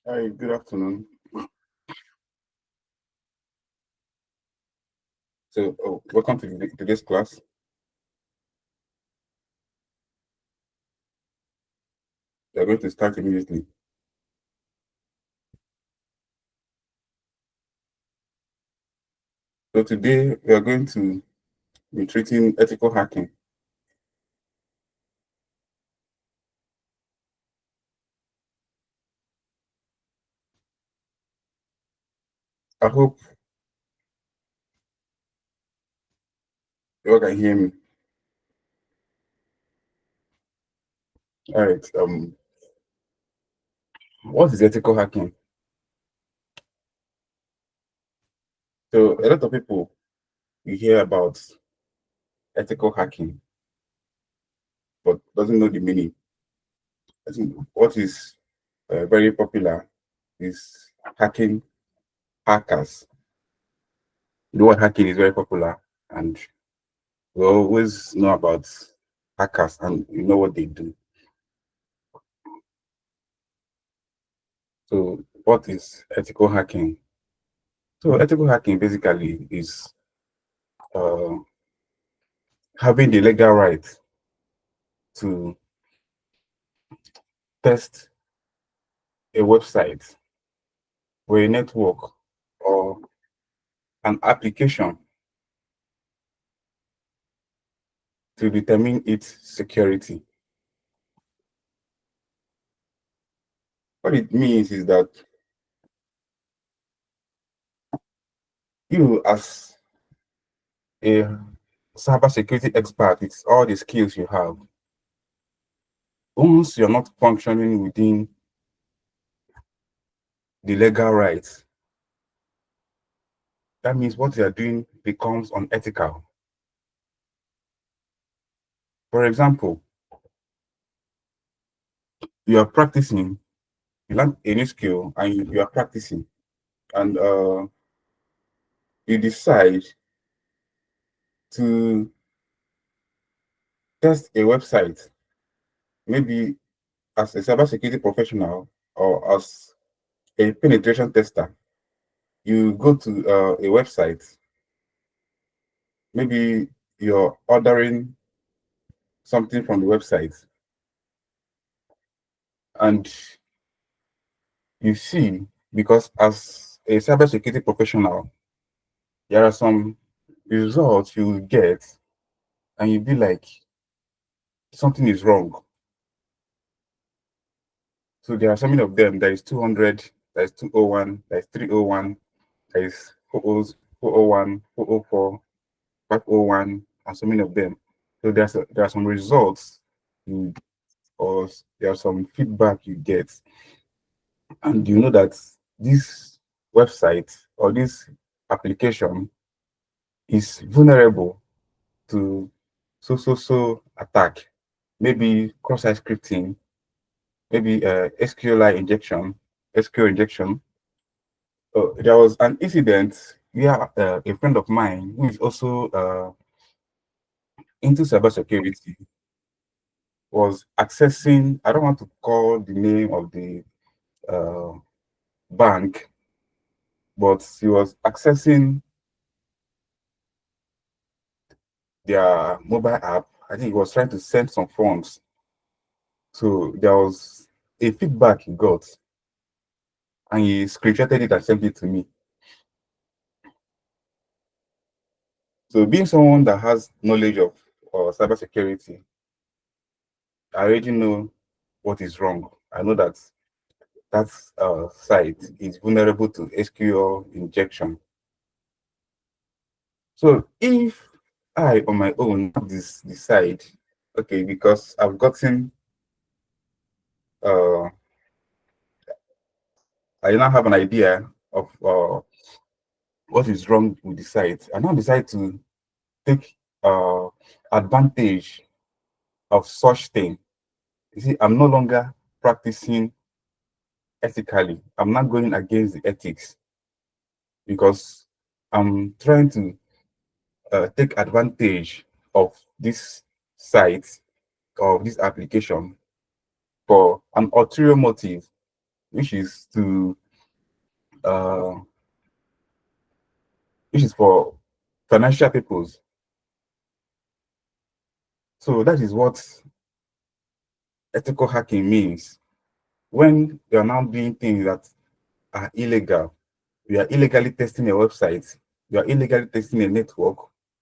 Hi, good afternoon. Welcome to today's class. We are going to start immediately. So today we are going to be treating ethical hacking. I hope you all can hear me. All right. What is ethical hacking? So a lot of people you hear about ethical hacking, but doesn't know the meaning. I think what is very popular is hacking hackers. You know what hacking is very popular, and we always know about hackers and you know what they do. So, what is ethical hacking? So, ethical hacking basically is uh, having the legal right to test a website or a network or an application to determine its security. What it means is that you, as a cybersecurity expert, with all the skills you have, once you're not functioning within the legal rights, that means what you are doing becomes unethical. For example, you are practicing, you learn a new skill and you are practicing, and you decide to test a website, maybe as a cybersecurity professional or as a penetration tester. You go to a website, maybe you're ordering something from the website, and you see, because as a cybersecurity professional, there are some results you will get, and you'll be like, something is wrong. So there are so many of them. There is 200, there is 201, there is 301, there is 401, 404, 501, and so many of them. So there are some results you, or there are some feedback you get, and you know that this website or this application is vulnerable to so attack, maybe cross-site scripting, maybe SQLI injection, SQL injection. There was an incident where a friend of mine who is also into cybersecurity was accessing, I don't want to call the name of the uh, bank, but he was accessing their mobile app. I think he was trying to send some funds. So there was a feedback he got, and he screenshotted it and sent it to me. So being someone that has knowledge of cybersecurity, I already know what is wrong. I know that that site is vulnerable to SQL injection. So if I on my own decide, okay, because I've gotten, uh, I now have an idea of what is wrong with the site, I now decide to take advantage of such thing. You see, I'm no longer practicing ethically. I'm not going against the ethics because I'm trying to take advantage of this site, of this application, for an ulterior motive, which is to uh, which is for financial purposes. So that is what ethical hacking means. When you are now doing things that are illegal, you are illegally testing a website, you are illegally testing a network,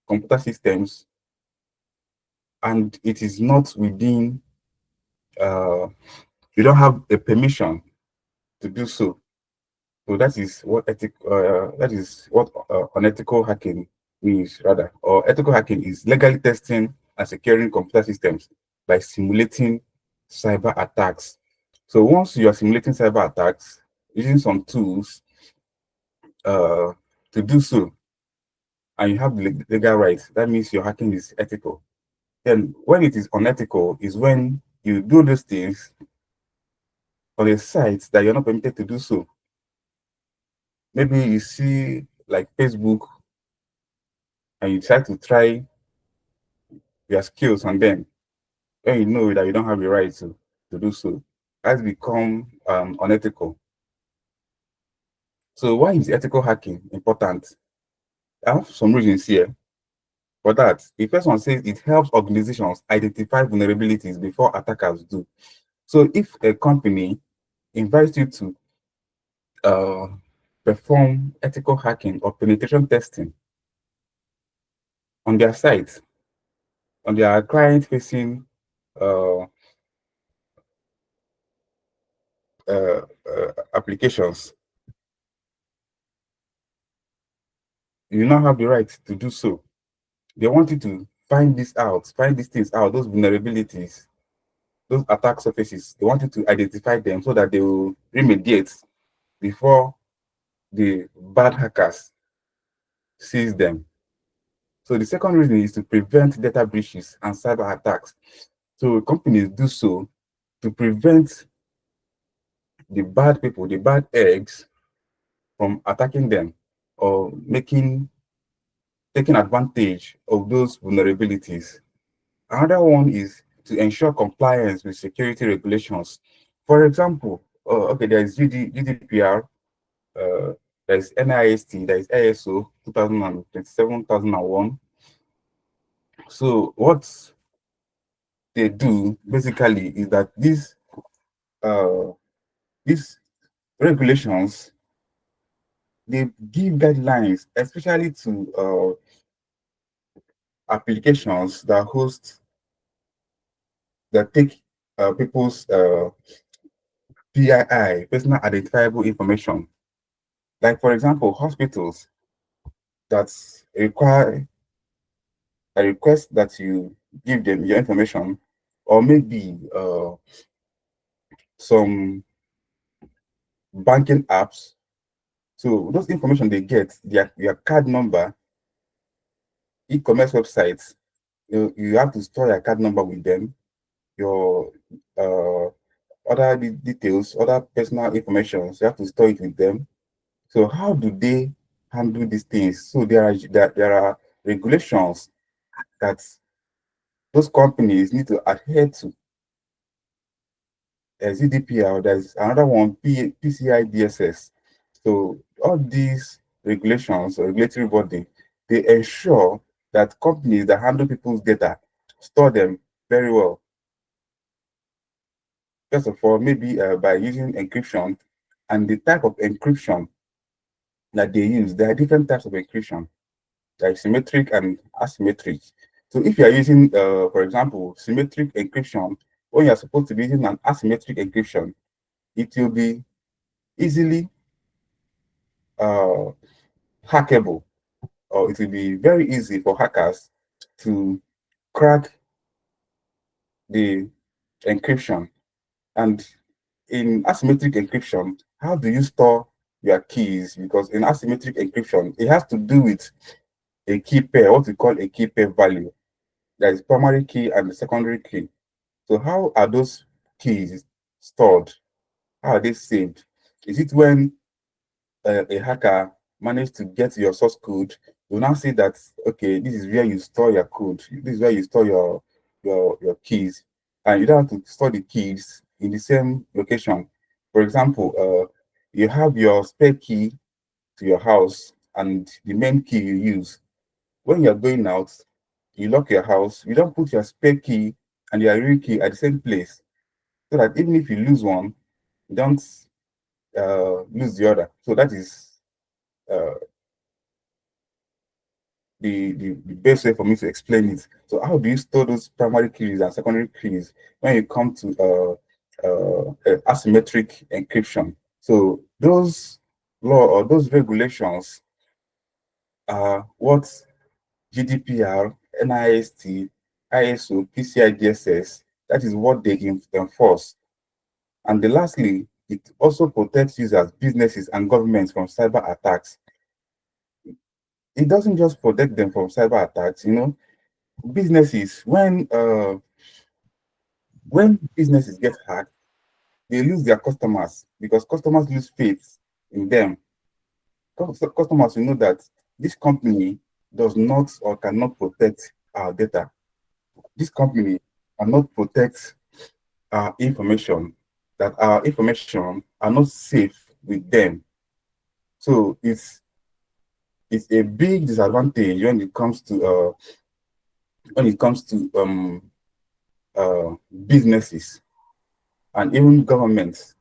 computer systems, and it is not within, you don't have a permission to do so. So that is what unethical hacking means, rather. Or ethical hacking is legally testing and securing computer systems by simulating cyber attacks. So once you are simulating cyber attacks using some tools uh, to do so, and you have the legal rights, that means your hacking is ethical. Then when it is unethical is when you do those things on a site that you're not permitted to do so. Maybe you see like Facebook and you try your skills on them when you know that you don't have the right to do so. That's become unethical. So why is ethical hacking important? I have some reasons here for that. The first one says it helps organizations identify vulnerabilities before attackers do. So if a company invites you to uh, perform ethical hacking or penetration testing on their site, on their client-facing uh, applications, you now have the right to do so. They want you to find this out, find these things out, those vulnerabilities, those attack surfaces. They want you to identify them so that they will remediate before the bad hackers seize them. So the second reason is to prevent data breaches and cyber attacks. So companies do so to prevent the bad people, the bad eggs, from attacking them or taking advantage of those vulnerabilities. Another one is to ensure compliance with security regulations. For example, okay, there is GDPR, there is NIST, there is ISO 2027, 2001. So what they do basically is that uh, these regulations, they give guidelines, especially to applications that take people's PII, personal identifiable information. Like for example, hospitals that require a request that you give them your information, or maybe some banking apps. So those information they get, their card number, e-commerce websites, you have to store your card number with them, your uh, other details, other personal information, so you have to store it with them. So how do they handle these things? So there are regulations that those companies need to adhere to. There's GDPR, there's another one, PCI DSS. So all these regulations or regulatory body, they ensure that companies that handle people's data store them very well. First of all, maybe by using encryption, and the type of encryption that they use. There are different types of encryption, like symmetric and asymmetric. So if you are using, for example, symmetric encryption, when you are supposed to be using an asymmetric encryption, it will be easily uh, hackable, or it will be very easy for hackers to crack the encryption. And in asymmetric encryption, how do you store your keys? Because in asymmetric encryption, it has to do with a key pair, what we call a key pair value. There is primary key and the secondary key. So how are those keys stored? How are they saved? Is it when a hacker managed to get your source code, you now see that, okay, this is where you store your code. This is where you store your keys. And you don't have to store the keys in the same location. For example, you have your spare key to your house and the main key you use. When you're going out, you lock your house, you don't put your spare key and your real key at the same place, so that even if you lose one, you don't lose the other. So that is uh, the best way for me to explain it. So how do you store those primary keys and secondary keys when you come to asymmetric encryption? So those law or those regulations are what GDPR, NIST, ISO, PCI DSS, that is what they enforce. And lastly, it also protects users, businesses, and governments from cyber attacks. It doesn't just protect them from cyber attacks, businesses, when businesses get hacked, they lose their customers because customers lose faith in them. Customers will know that this company does not or cannot protect our data. This company cannot protect our information, that our information are not safe with them. So it's a big disadvantage when it comes to businesses and even governments.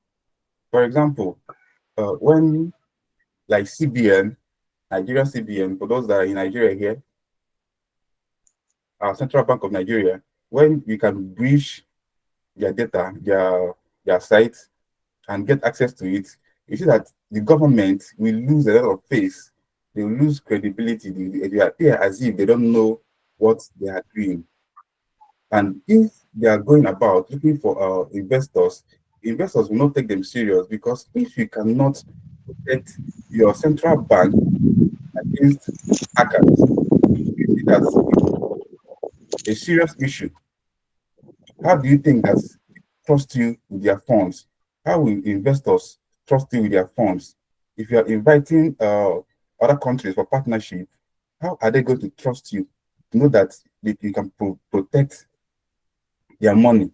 For example, when like CBN, Nigeria CBN, for those that are in Nigeria here, our Central Bank of Nigeria, when we can breach their data, their sites, and get access to it, you see that the government will lose a lot of face. They will lose credibility. They appear as if they don't know what they are doing. And if they are going about looking for investors, investors will not take them serious, because if you cannot protect your central bank against hackers, you see that's a serious issue. How do you think that trust you with their funds? How will investors trust you with their funds? If you are inviting other countries for partnership, how are they going to trust you to know that you can protect their money,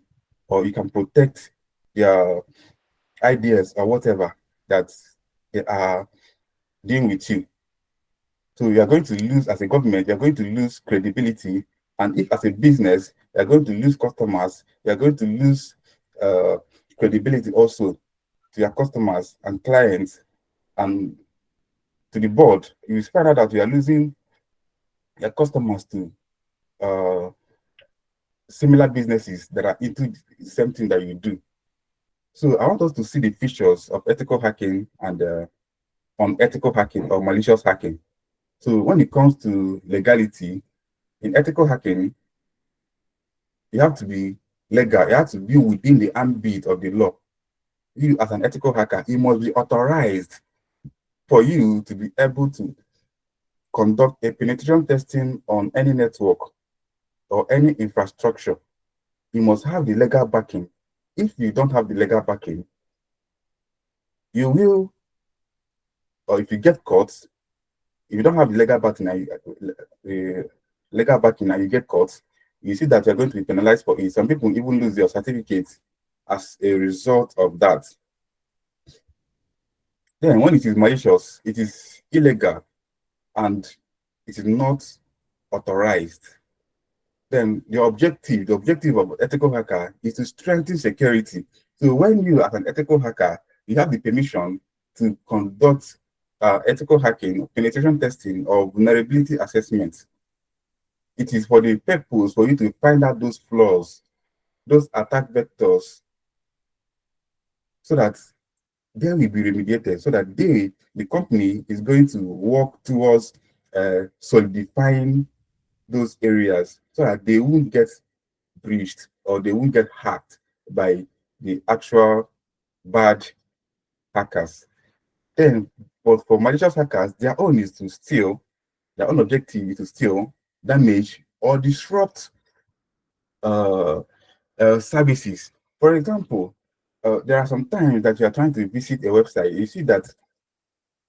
or you can protect their ideas or whatever that they are doing with you? So you are going to lose, as a government, you are going to lose credibility. And if as a business, you are going to lose customers, you are going to lose uh, credibility also to your customers and clients and to the board. You find out that you are losing your customers to uh, similar businesses that are into the same thing that you do. So I want us to see the features of ethical hacking and unethical hacking or malicious hacking. So when it comes to legality, in ethical hacking, you have to be legal. You have to be within the ambit of the law. You, as an ethical hacker, you must be authorized for you to be able to conduct a penetration testing on any network or any infrastructure. You must have the legal backing. If you don't have the legal backing, you will, or if you get caught, if you don't have the legal backing and you get caught, you see that you're going to be penalized for it. Some people even lose their certificates as a result of that. Then when it is malicious, it is illegal and it is not authorized. Then the objective of ethical hacker is to strengthen security. So when you, as an ethical hacker, you have the permission to conduct ethical hacking, penetration testing, or vulnerability assessment. It is for the purpose for you to find out those flaws, those attack vectors, so that they will be remediated, so that the company, is going to work towards solidifying those areas so that they won't get breached or they won't get hacked by the actual bad hackers. Then, but for malicious hackers, their own is to steal, their own objective is to steal, damage, or disrupt uh, services. For example, there are some times that you are trying to visit a website, you see that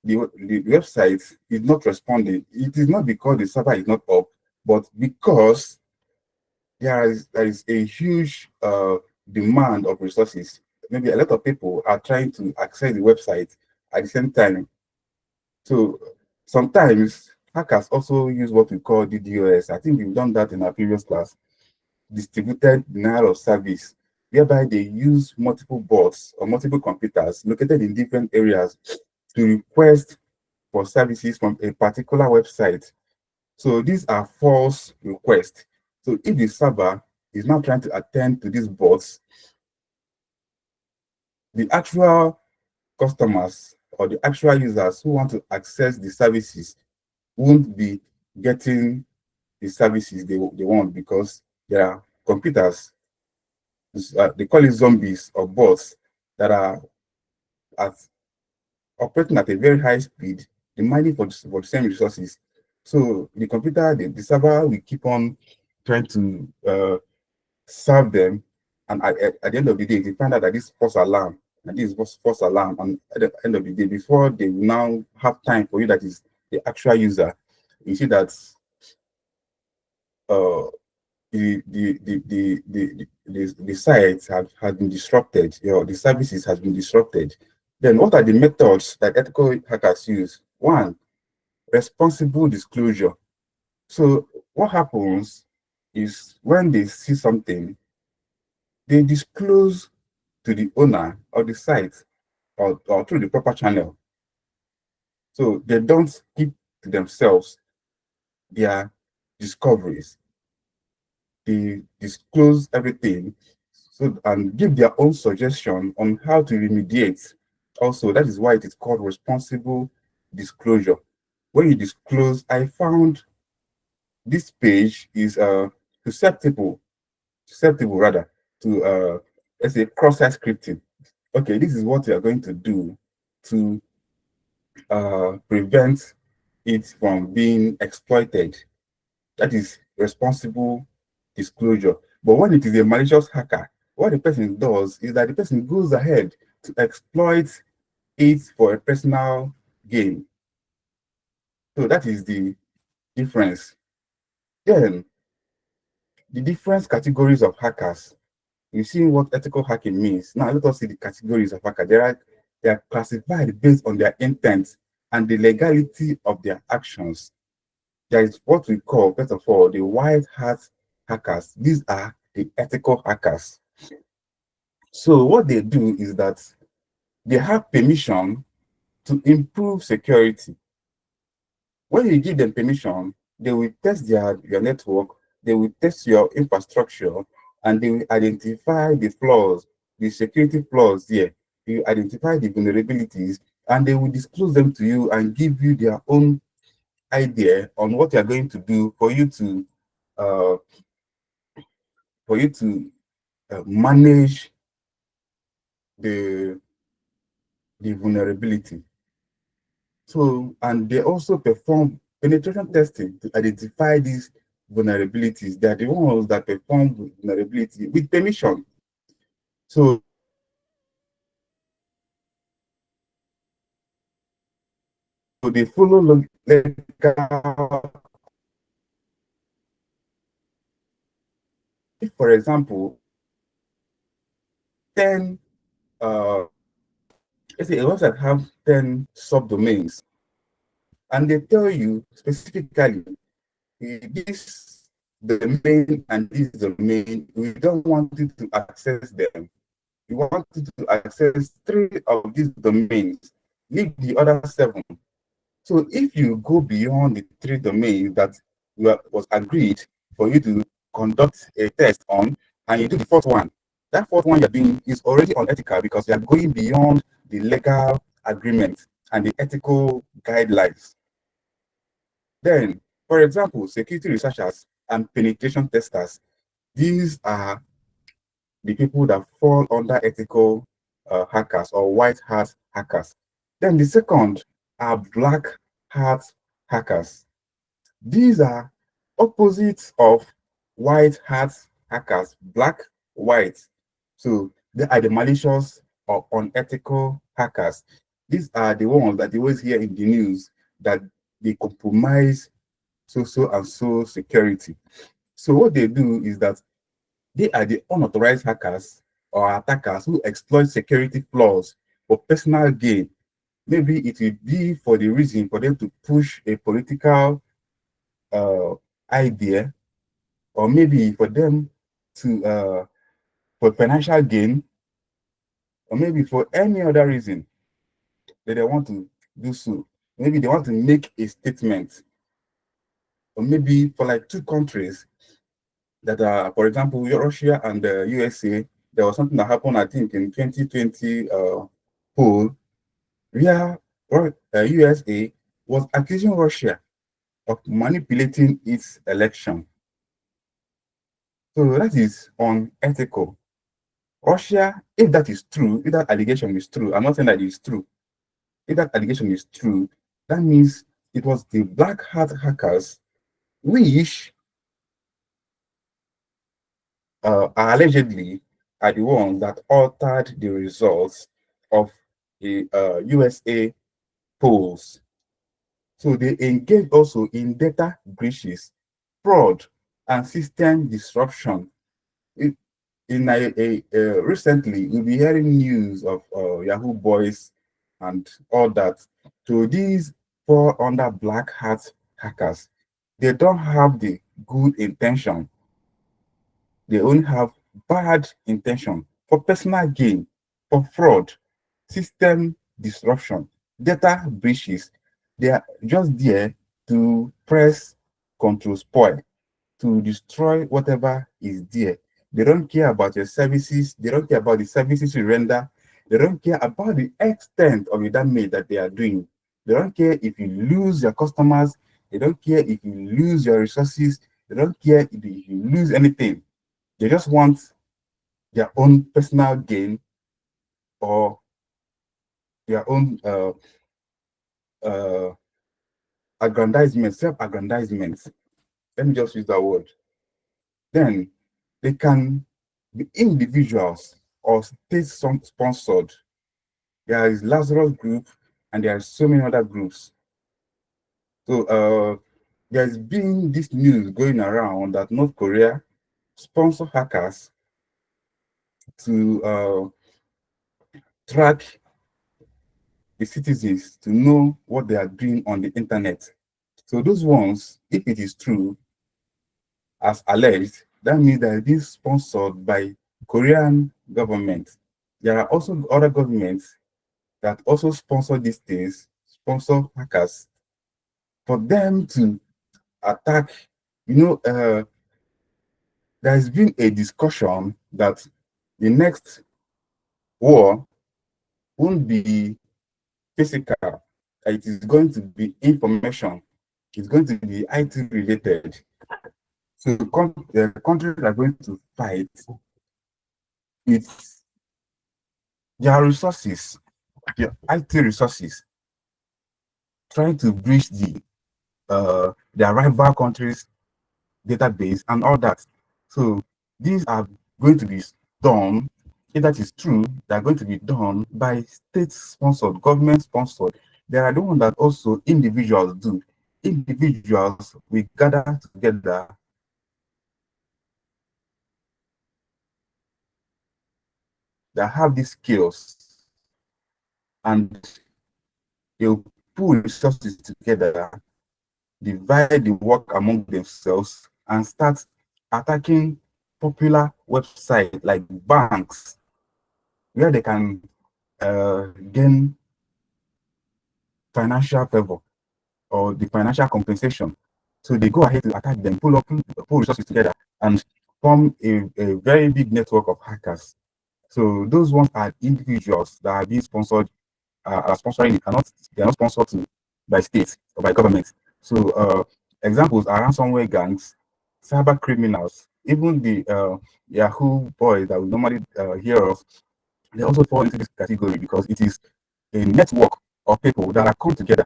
the website is not responding. It is not because the server is not up, but because there is a huge demand of resources. maybe a lot of people are trying to access the website at the same time. So sometimes hackers also use what we call DDoS. I think we've done that in our previous class, distributed denial of service, whereby they use multiple bots or multiple computers located in different areas to request for services from a particular website. So these are false requests. So if the server is now trying to attend to these bots, the actual customers or the actual users who want to access the services won't be getting the services they want, because there are computers, they call it zombies or bots, that are at, operating at a very high speed, demanding for the same resources. So the computer, the server will keep on trying to serve them, and at the end of the day, they find out that this false alarm, and this was false alarm, and at the end of the day, before they will now have time for you, that is the actual user, you see that uh, the site has been disrupted, the services has been disrupted. Then what are the methods that ethical hackers use? One, responsible disclosure. So what happens is when they see something, they disclose to the owner of the site, or through the proper channel. So they don't keep to themselves their discoveries. They disclose everything, so, and give their own suggestion on how to remediate. Also, that is why it is called responsible disclosure. When you disclose, I found this page is susceptible rather to let's say cross-site scripting. Okay, this is what you are going to do to prevent it from being exploited. That is responsible disclosure. But when it is a malicious hacker, what the person does is that the person goes ahead to exploit it for a personal gain. So that is the difference. Then the different categories of hackers. You've seen what ethical hacking means. Now let us see the categories of hackers. They are classified based on their intent and the legality of their actions. There is what we call, first of all, the white hat hackers. These are the ethical hackers. So what they do is that they have permission to improve security. When you give them permission, they will test your network, they will test your infrastructure, and they will identify the flaws, the security flaws there. They will identify the vulnerabilities, and they will disclose them to you and give you their own idea on what you are going to do uh, for you to manage the vulnerability. So, and they also perform penetration testing to identify these vulnerabilities. They are the ones that perform vulnerability with permission. So they follow legal. If, for example, 10 let's say a website have 10 subdomains, and they tell you specifically this domain and this domain, we don't want you to access them. We want you to access 3 of these domains, leave the other 7. So if you go beyond the 3 domains that was agreed for you to conduct a test on, and you do the 4th one, that 4th one you're doing is already unethical, because you're going beyond the legal agreement and the ethical guidelines. Then, for example, security researchers and penetration testers, these are the people that fall under ethical hackers or white hat hackers. Then the second are black hat hackers. These are opposites of white hat hackers, black, white. So they are the malicious or unethical hackers. These are the ones that you always hear in the news, that they compromise so and so security. So what they do is that they are the unauthorized hackers or attackers who exploit security flaws for personal gain. Maybe it will be for the reason for them to push a political uh, idea, or maybe for them to for financial gain, or maybe for any other reason that they want to do so. Maybe they want to make a statement, or maybe for like two countries that are, for example, Russia and the USA. There was something that happened, I think, in 2020 poll, where USA was accusing Russia of manipulating its election. So that is unethical. Russia, if that is true, if that allegation is true, I'm not saying that it's true. If that allegation is true, that means it was the black hat hackers which allegedly are the ones that altered the results of the USA polls. So they engage also in data breaches, fraud, and system disruption. Recently, we'll be hearing news of Yahoo Boys and all that. So these fall under black hat hackers. They don't have the good intention. They only have bad intention for personal gain, for fraud, system disruption, data breaches. They are just there to press control spoil, to destroy whatever is there. They don't care about your services. They don't care about the services you render. They don't care about the extent of the damage that they are doing. They don't care if you lose your customers. They don't care if you lose your resources. They don't care if you lose anything. They just want their own personal gain, or their own uh, aggrandizement, self-aggrandizement. Let me just use that word. Then they can be individuals or state-sponsored. There is Lazarus Group, and there are so many other groups. So there's been this news going around that North Korea sponsor hackers to track the citizens, to know what they are doing on the internet. So those ones, if it is true, as alleged, that means that it is sponsored by Korean government. There are also other governments that also sponsor these things, sponsor hackers, for them to attack. There has been a discussion that the next war won't be physical. It is going to be information. It's going to be IT related. So the countries are going to fight with their resources, their IT resources, trying to breach their rival countries' database and all that. So these are going to be done, if that is true, they are going to be done by state-sponsored, government-sponsored. There are the ones that also individuals do. Individuals, we gather together that have these skills, and they'll pull resources together, divide the work among themselves, and start attacking popular websites like banks, where they can gain financial favor or the financial compensation. So they go ahead to attack them, pull resources together, and form a very big network of hackers. So those ones are individuals that are being sponsored, are sponsoring it, they are not sponsored by states or by governments. So examples are ransomware gangs, cyber criminals, even the Yahoo boys that we normally hear of. They also fall into this category because it is a network of people that are come together.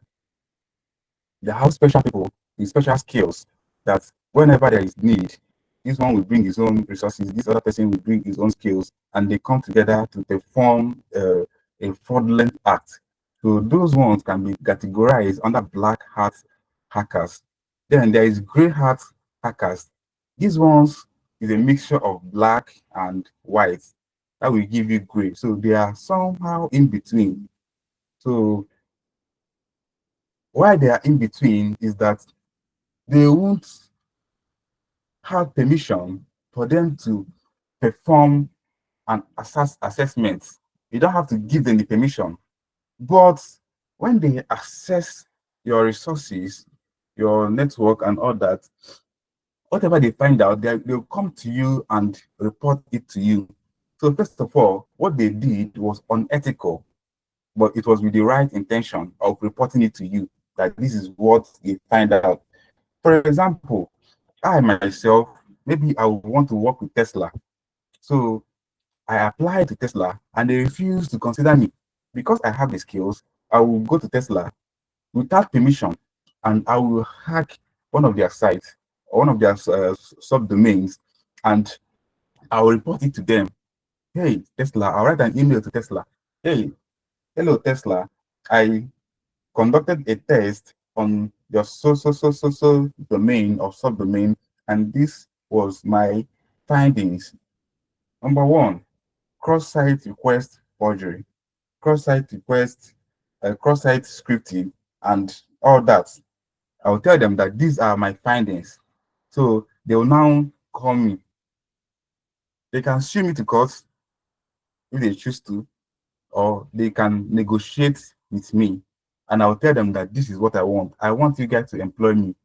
They have special people with special skills that whenever there is need, this one will bring his own resources, this other person will bring his own skills, and they come together to perform a fraudulent act. So those ones can be categorized under black hat hackers. Then there is gray hat hackers. These ones is a mixture of black and white. that will give you gray. So they are somehow in between. So why they are in between is that they won't have permission for them to perform an assessment. You don't have to give them the permission. But when they access your resources, your network, and all that, whatever they find out, they'll come to you and report it to you. So, first of all, what they did was unethical, but it was with the right intention of reporting it to you that this is what they find out. For example, I myself, maybe I would want to work with Tesla. So I applied to Tesla and they refused to consider me. Because I have the skills, I will go to Tesla without permission and I will hack one of their sites or one of their subdomains and I will report it to them. Hey, Tesla, I'll write an email to Tesla. Hey, hello, Tesla. I conducted a test on your so domain or subdomain, and this was my findings. Number one, cross-site request forgery, cross-site request, cross-site scripting, and all that. I'll tell them that these are my findings. So they will now call me. They can sue me to court if they choose to, or they can negotiate with me. And I'll tell them that this is what I want. I want you guys to employ me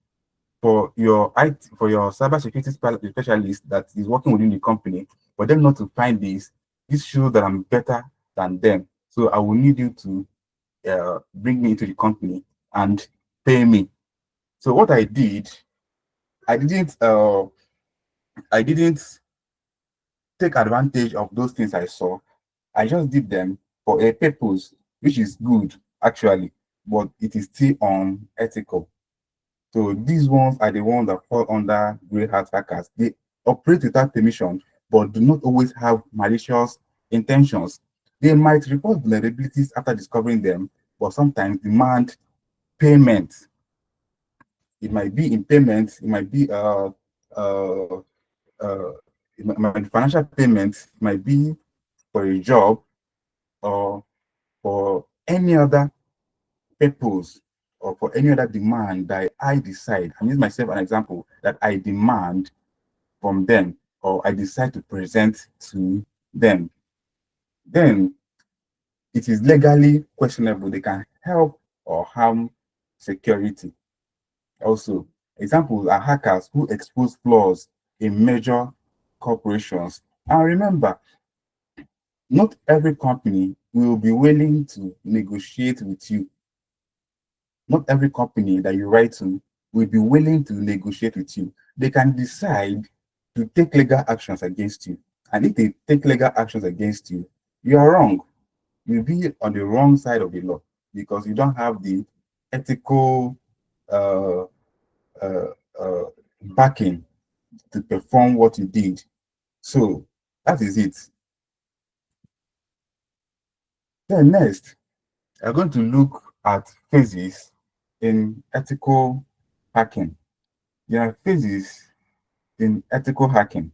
for your IT, for your cybersecurity specialist that is working within the company. For them not to find this shows that I'm better than them. So I will need you to bring me into the company and pay me. So what I did, I didn't uh, I didn't take advantage of those things I saw. I just did them for a purpose, which is good actually, but it is still unethical. So these ones are the ones that fall under grey hat hackers. They operate without permission, but do not always have malicious intentions. They might report vulnerabilities after discovering them, but sometimes demand payment. It might be in payment, it might be uh, uh, financial payment, it might be for a job or for any other purpose or for any other demand that I decide. I'm using myself an example that I demand from them or I decide to present to them. Then it is legally questionable. They can help or harm security. Also, examples are hackers who expose flaws in major corporations. And remember, not every company will be willing to negotiate with you. Not every company that you write to will be willing to negotiate with you. They can decide to take legal actions against you. And if they take legal actions against you, you are wrong. You'll be on the wrong side of the law because you don't have the ethical uh, uh, uh, backing to perform what you did. So that is it. Then next, I'm going to look at phases in ethical hacking. There are phases in ethical hacking.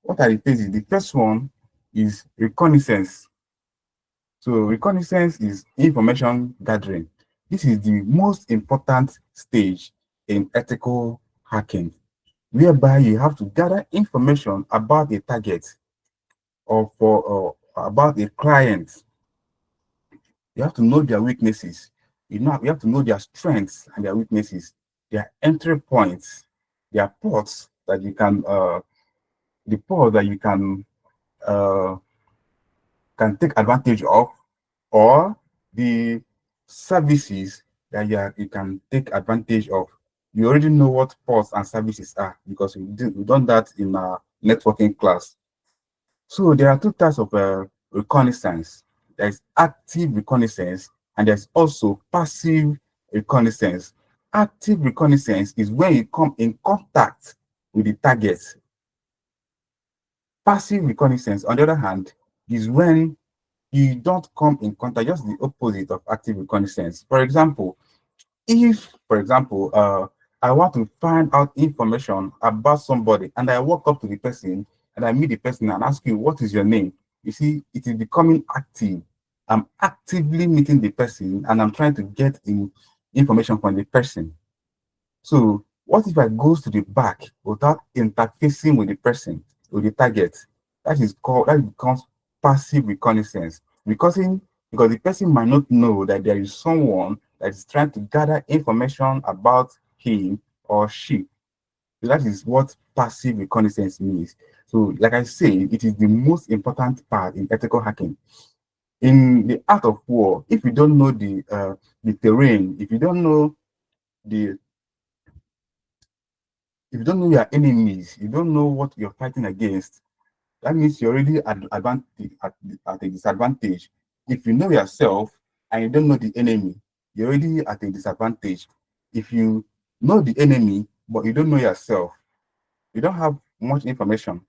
What are the phases? The first one is reconnaissance. So reconnaissance is information gathering. This is the most important stage in ethical hacking, whereby you have to gather information about a target or about a client. You have to know their weaknesses. You have to know their strengths and their weaknesses, their entry points, their ports that you can the ports that you uh, can take advantage of, or the services that you can take advantage of. You already know what ports and services are because we've done that in our networking class. So there are two types of reconnaissance. There's active reconnaissance and there's also passive reconnaissance. Active reconnaissance is when you come in contact with the target. Passive reconnaissance, on the other hand, is when you don't come in contact, just the opposite of active reconnaissance. For example, if, for example, I want to find out information about somebody and I walk up to the person and I meet the person and ask you, what is your name? you see, it is becoming active. I'm actively meeting the person and I'm trying to get information from the person. So what if I goes to the back without interfacing with the person, with the target? That becomes passive reconnaissance. Because the person might not know that there is someone that is trying to gather information about him or she. So that is what passive reconnaissance means. So, like I say, it is the most important part in ethical hacking. In the art of war, if you don't know the terrain, the if you don't know your enemies, you don't know what you're fighting against, that means you're already at a disadvantage. If you know yourself and you don't know the enemy, you're already at a disadvantage. If you know the enemy, but you don't know yourself, you don't have much information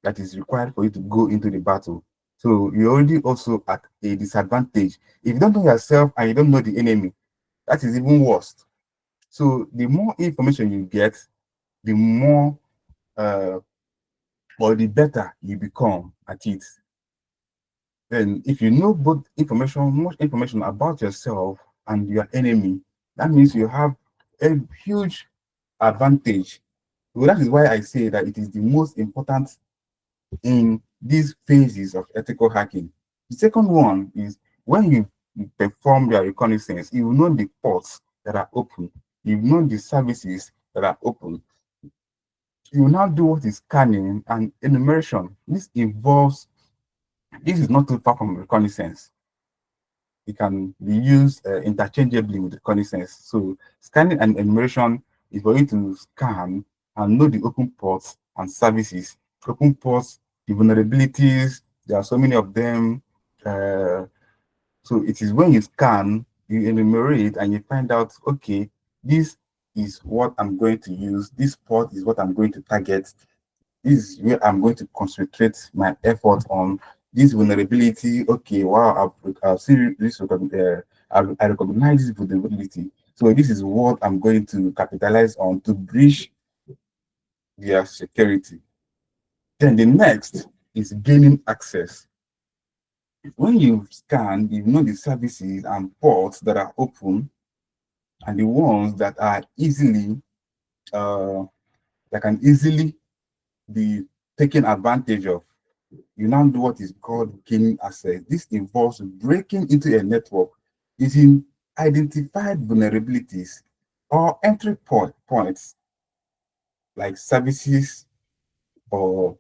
that is required for you to go into the battle. So you're already also at a disadvantage. If you don't know yourself and you don't know the enemy, that is even worse. So the more information you get, the more uh, or the better you become at it. Then if you know much information about yourself and your enemy, that means you have a huge advantage. So that is why I say that it is the most important in these phases of ethical hacking. The second one is when you perform your reconnaissance, you know the ports that are open, you know the services that are open. You now do what is scanning and enumeration. This is not too far from reconnaissance. It can be used interchangeably with reconnaissance. So scanning and enumeration is for you to scan and know the open ports and services. Open ports, the vulnerabilities, there are so many of them. So it is when you scan, you enumerate, and you find out, okay, this is what I'm going to use. This port is what I'm going to target. This is where I'm going to concentrate my effort on. This vulnerability. Okay, wow, I've seen this. I recognize this vulnerability. So this is what I'm going to capitalize on to breach their security. Then the next is gaining access. When you scan, you know the services and ports that are open and the ones that are uh, that can easily be taken advantage of. You now do what is called gaining access. This involves breaking into a network using identified vulnerabilities or entry points like services or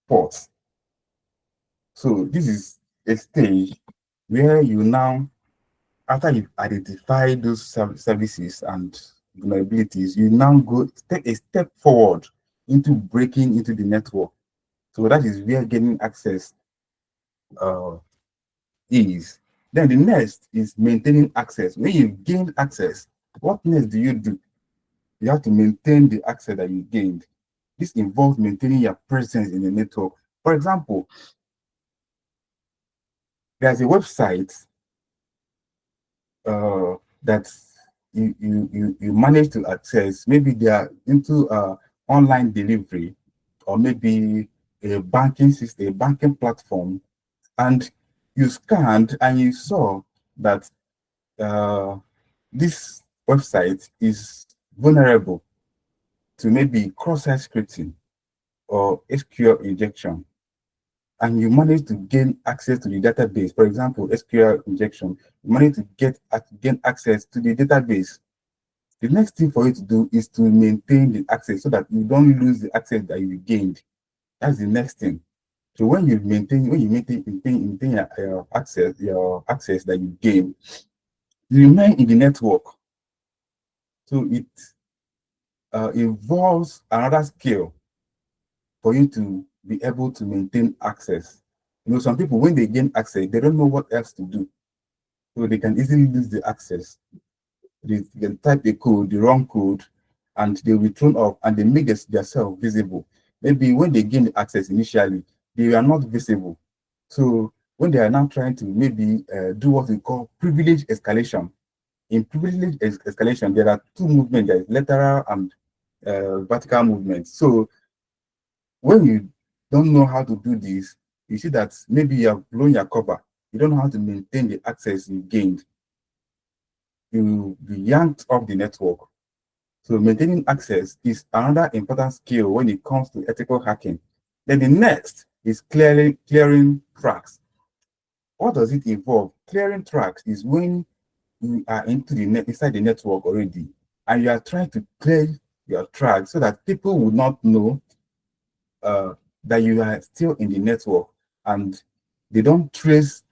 ports. So this is a stage where you now, after you've identified those services and vulnerabilities, you now take a step forward into breaking into the network. So that is where gaining access uh, is. Then the next is maintaining access. When you've gained access, what next do? You have to maintain the access that you gained. This involves maintaining your presence in the network. For example, there's a website that you manage to access. Maybe they are into online delivery, or maybe a banking system, a banking platform, and you scanned and you saw that uh, this website is vulnerable to maybe cross-site scripting or SQL injection, and you manage to gain access to the database. For example, SQL injection, you manage to gain access to the database. The next thing for you to do is to maintain the access so that you don't lose the access that you gained. That's the next thing. So when you maintain your access that you gain, you remain in the network. So it involves another skill for you to be able to maintain access. Some people, when they gain access, they don't know what else to do. So they can easily lose the access. They can type a code, the wrong code, and they will be thrown off and they make themselves visible. Maybe when they gain access initially, they are not visible. So when they are now trying to maybe do what we call privilege escalation. In privilege escalation, there are two movements: there is lateral and vertical movement. So when you don't know how to do this, you see that maybe you have blown your cover. You don't know how to maintain the access you gained. You will be yanked off the network. So maintaining access is another important skill when it comes to ethical hacking. Then the next is clearing tracks. What does it involve? Clearing tracks is when you are inside the network already, and you are trying to clear your tracks so that people would not know uh, that you are still in the network, and they don't trace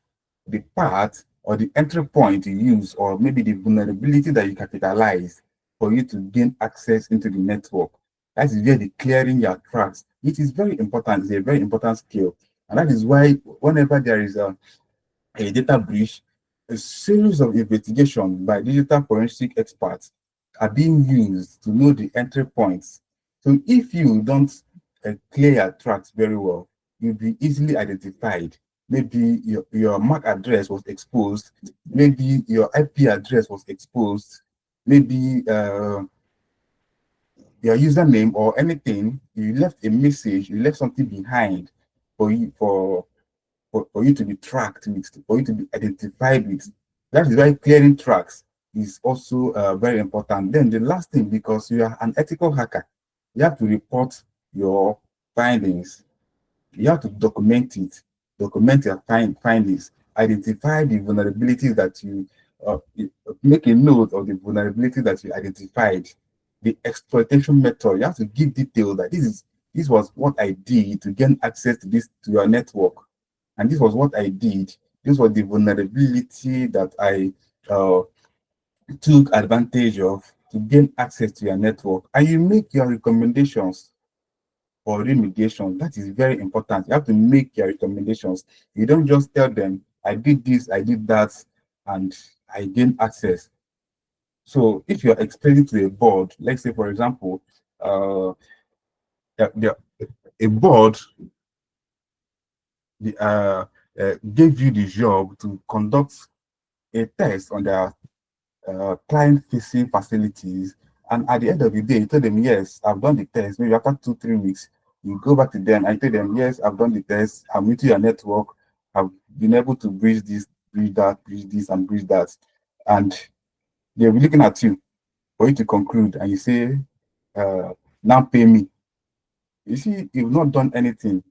the path or the entry point you use, or maybe the vulnerability that you capitalize for you to gain access into the network. That is where the clearing your tracks. It is very important. It's a very important skill. And that is why whenever there is a data breach, a series of investigations by digital forensic experts are being used to know the entry points. So if you don't clear your tracks very well, you'll be easily identified. Maybe your MAC address was exposed, maybe your IP address was exposed, maybe your username or anything, you left a message, you left something behind for you for you to be tracked with, for you to be identified with. That is why clearing tracks is also very important. Then the last thing, because you are an ethical hacker, you have to report your findings. You have to document it, document your findings, identify the vulnerabilities that make a note of the vulnerabilities that you identified, the exploitation method. You have to give details that this was what I did to gain access to this to your network, and this was what I did. This was the vulnerability that I took advantage of to gain access to your network, and you make your recommendations for remediation. That is very important. You have to make your recommendations. You don't just tell them, I did this, I did that, and I gained access. So if you're explaining to a board, let's say, for example, uh, a board gave you the job to conduct a test on their client-facing facilities, and at the end of the day, you tell them, yes, I've done the test. Maybe after 2, 3 weeks, you go back to them and tell them, yes, I've done the test. I'm into your network. I've been able to breach this, breach that, breach this, and breach that. And they'll be looking at you for you to conclude, and you say, now pay me. You see, you've not done anything.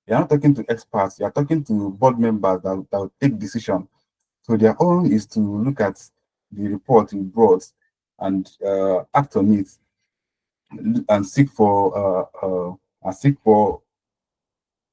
You're not talking to experts. You're talking to board members that will take decision. So their own is to look at the report you brought and act on it, and seek for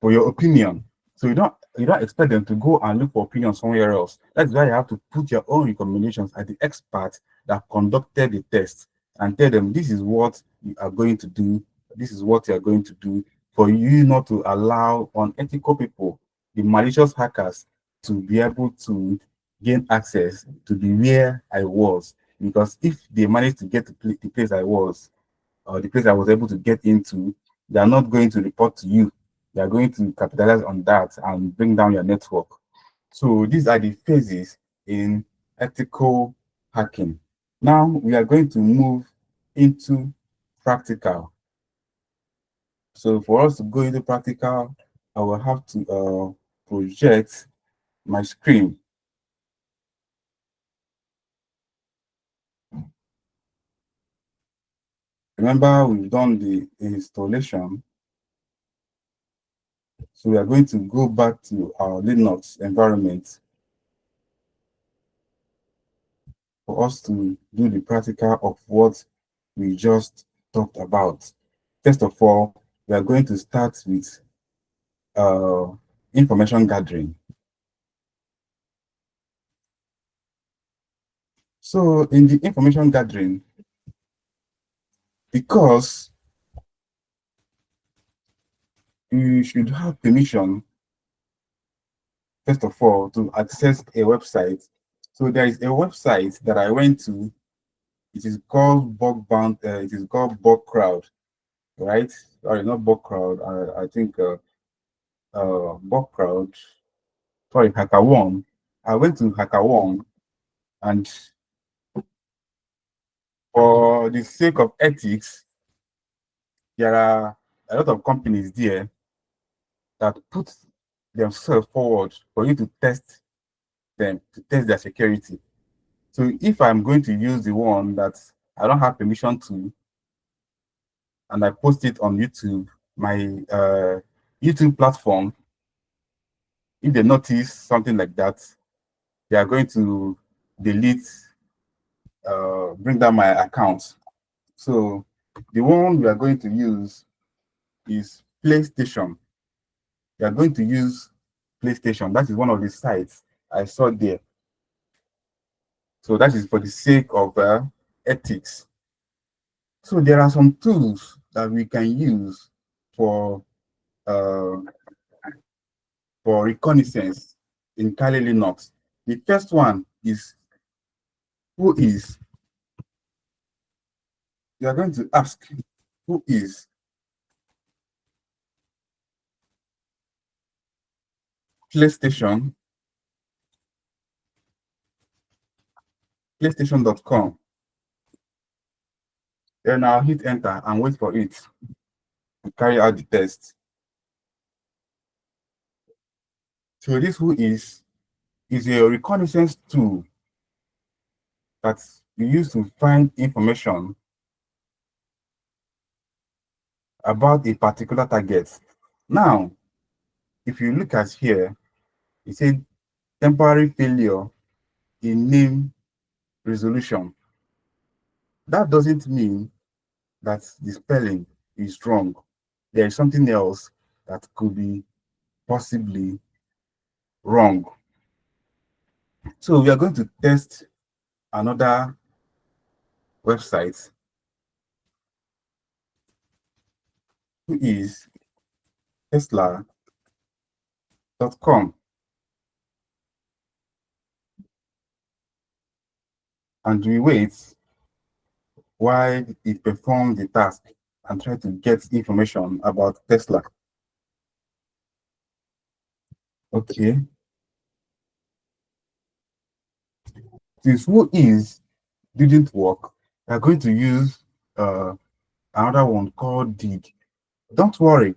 your opinion. So you don't expect them to go and look for opinion somewhere else. That's why you have to put your own recommendations at the expert that conducted the test, and tell them this is what you are going to do, this is what you are going to do, for you not to allow unethical people, the malicious hackers, to be able to gain access to the where I was. Because if they manage to get to the place I was, or the place I was able to get into, they are not going to report to you. They are going to capitalize on that and bring down your network. So these are the phases in ethical hacking. Now we are going to move into practical. So for us to go into practical, I will have to project my screen. Remember, we've done the installation. So we are going to go back to our Linux environment for us to do the practical of what we just talked about. First of all, we are going to start with uh, information gathering. So in the information gathering, because you should have permission, first of all, to access a website. So there is a website that I went to. It is called it is called Bug Crowd, right? Sorry, not Bug Crowd. I think Bug Crowd. Sorry, HackerOne. I went to HackerOne, and for the sake of ethics, there are a lot of companies there that put themselves forward for you to test them, to test their security. So if I'm going to use the one that I don't have permission to, and I post it on YouTube, my YouTube platform, if they notice something like that, they are going to delete, bring down my account. So the one we are going to use is PlayStation. We are going to use PlayStation. That is one of the sites I saw there. So that is for the sake of ethics. So there are some tools that we can use for uh, reconnaissance in Kali Linux. The first one is who is. You are going to ask who is PlayStation, PlayStation.com. Then I'll hit enter and wait for it to carry out the test. So this who is a reconnaissance tool that we use to find information about a particular target. Now, if you look at here, it said temporary failure in name resolution. That doesn't mean that the spelling is wrong. There is something else that could be possibly wrong. So we are going to test another website, who is tesla.com, and we wait while it performs the task and try to get information about Tesla. Okay. Since who is didn't work, we are going to use another one called dig. Don't worry,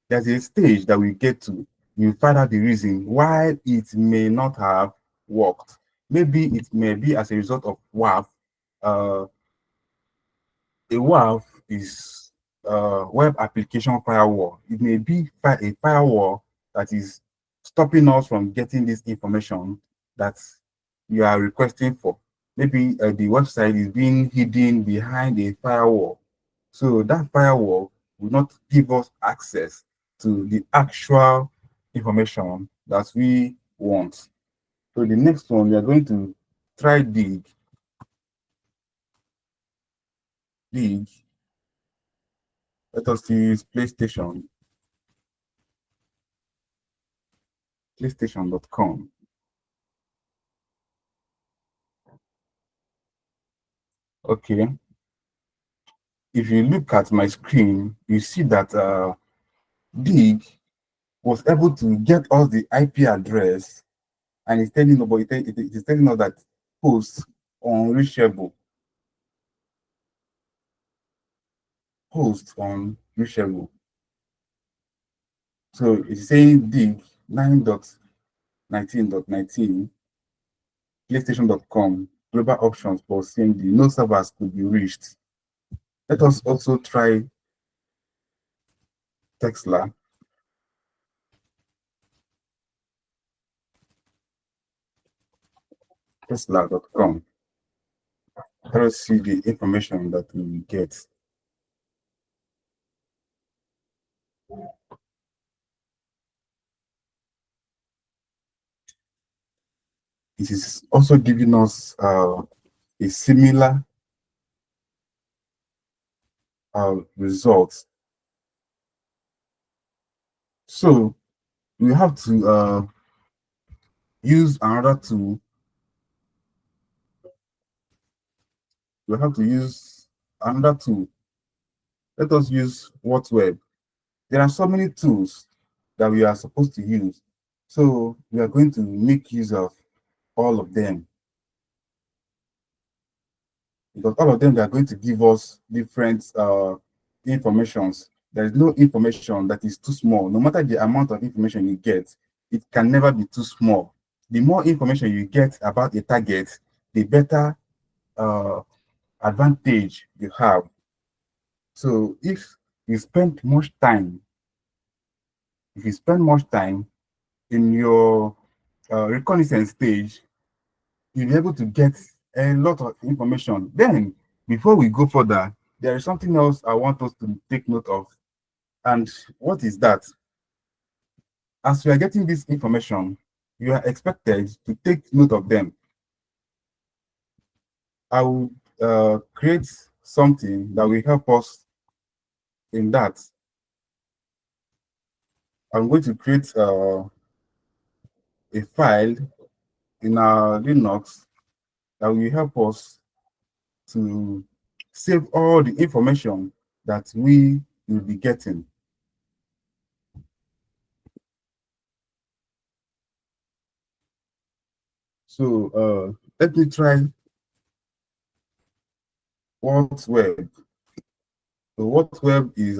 there's a stage that we get to. You find out the reason why it may not have worked. Maybe it may be as a result of WAF. Uh, a WAF is web application firewall. It may be a firewall that is stopping us from getting this information that you are requesting for. Maybe the website is being hidden behind a firewall. So that firewall will not give us access to the actual information that we want. So the next one, we are going to try dig. Dig. Let us use PlayStation. PlayStation.com. Okay. If you look at my screen, you see that Dig was able to get us the IP address, and it's telling about it is telling us that host unreachable. Host unreachable. So it's saying dig 9.19.19 PlayStation.com global options for CMD. No servers could be reached. Let us also try Tesla. Tesla.com. Let us see the information that we get. It is also giving us a similar result. So we have to use another tool. We have to use another tool. Let us use WhatWeb. There are so many tools that we are supposed to use. So we are going to make use of all of them, because all of them, they are going to give us different informations. There is no information that is too small. No matter the amount of information you get, it can never be too small. The more information you get about a target, the better uh, advantage you have. So you spend much time, if you spend much time in your reconnaissance stage, you'll be able to get a lot of information. Then, before we go further, there is something else I want us to take note of. And what is that? As we are getting this information, you are expected to take note of them. I will create something that will help us in that. I'm going to create a file in our Linux that will help us to save all the information that we will be getting. So let me try What Web. So What Web is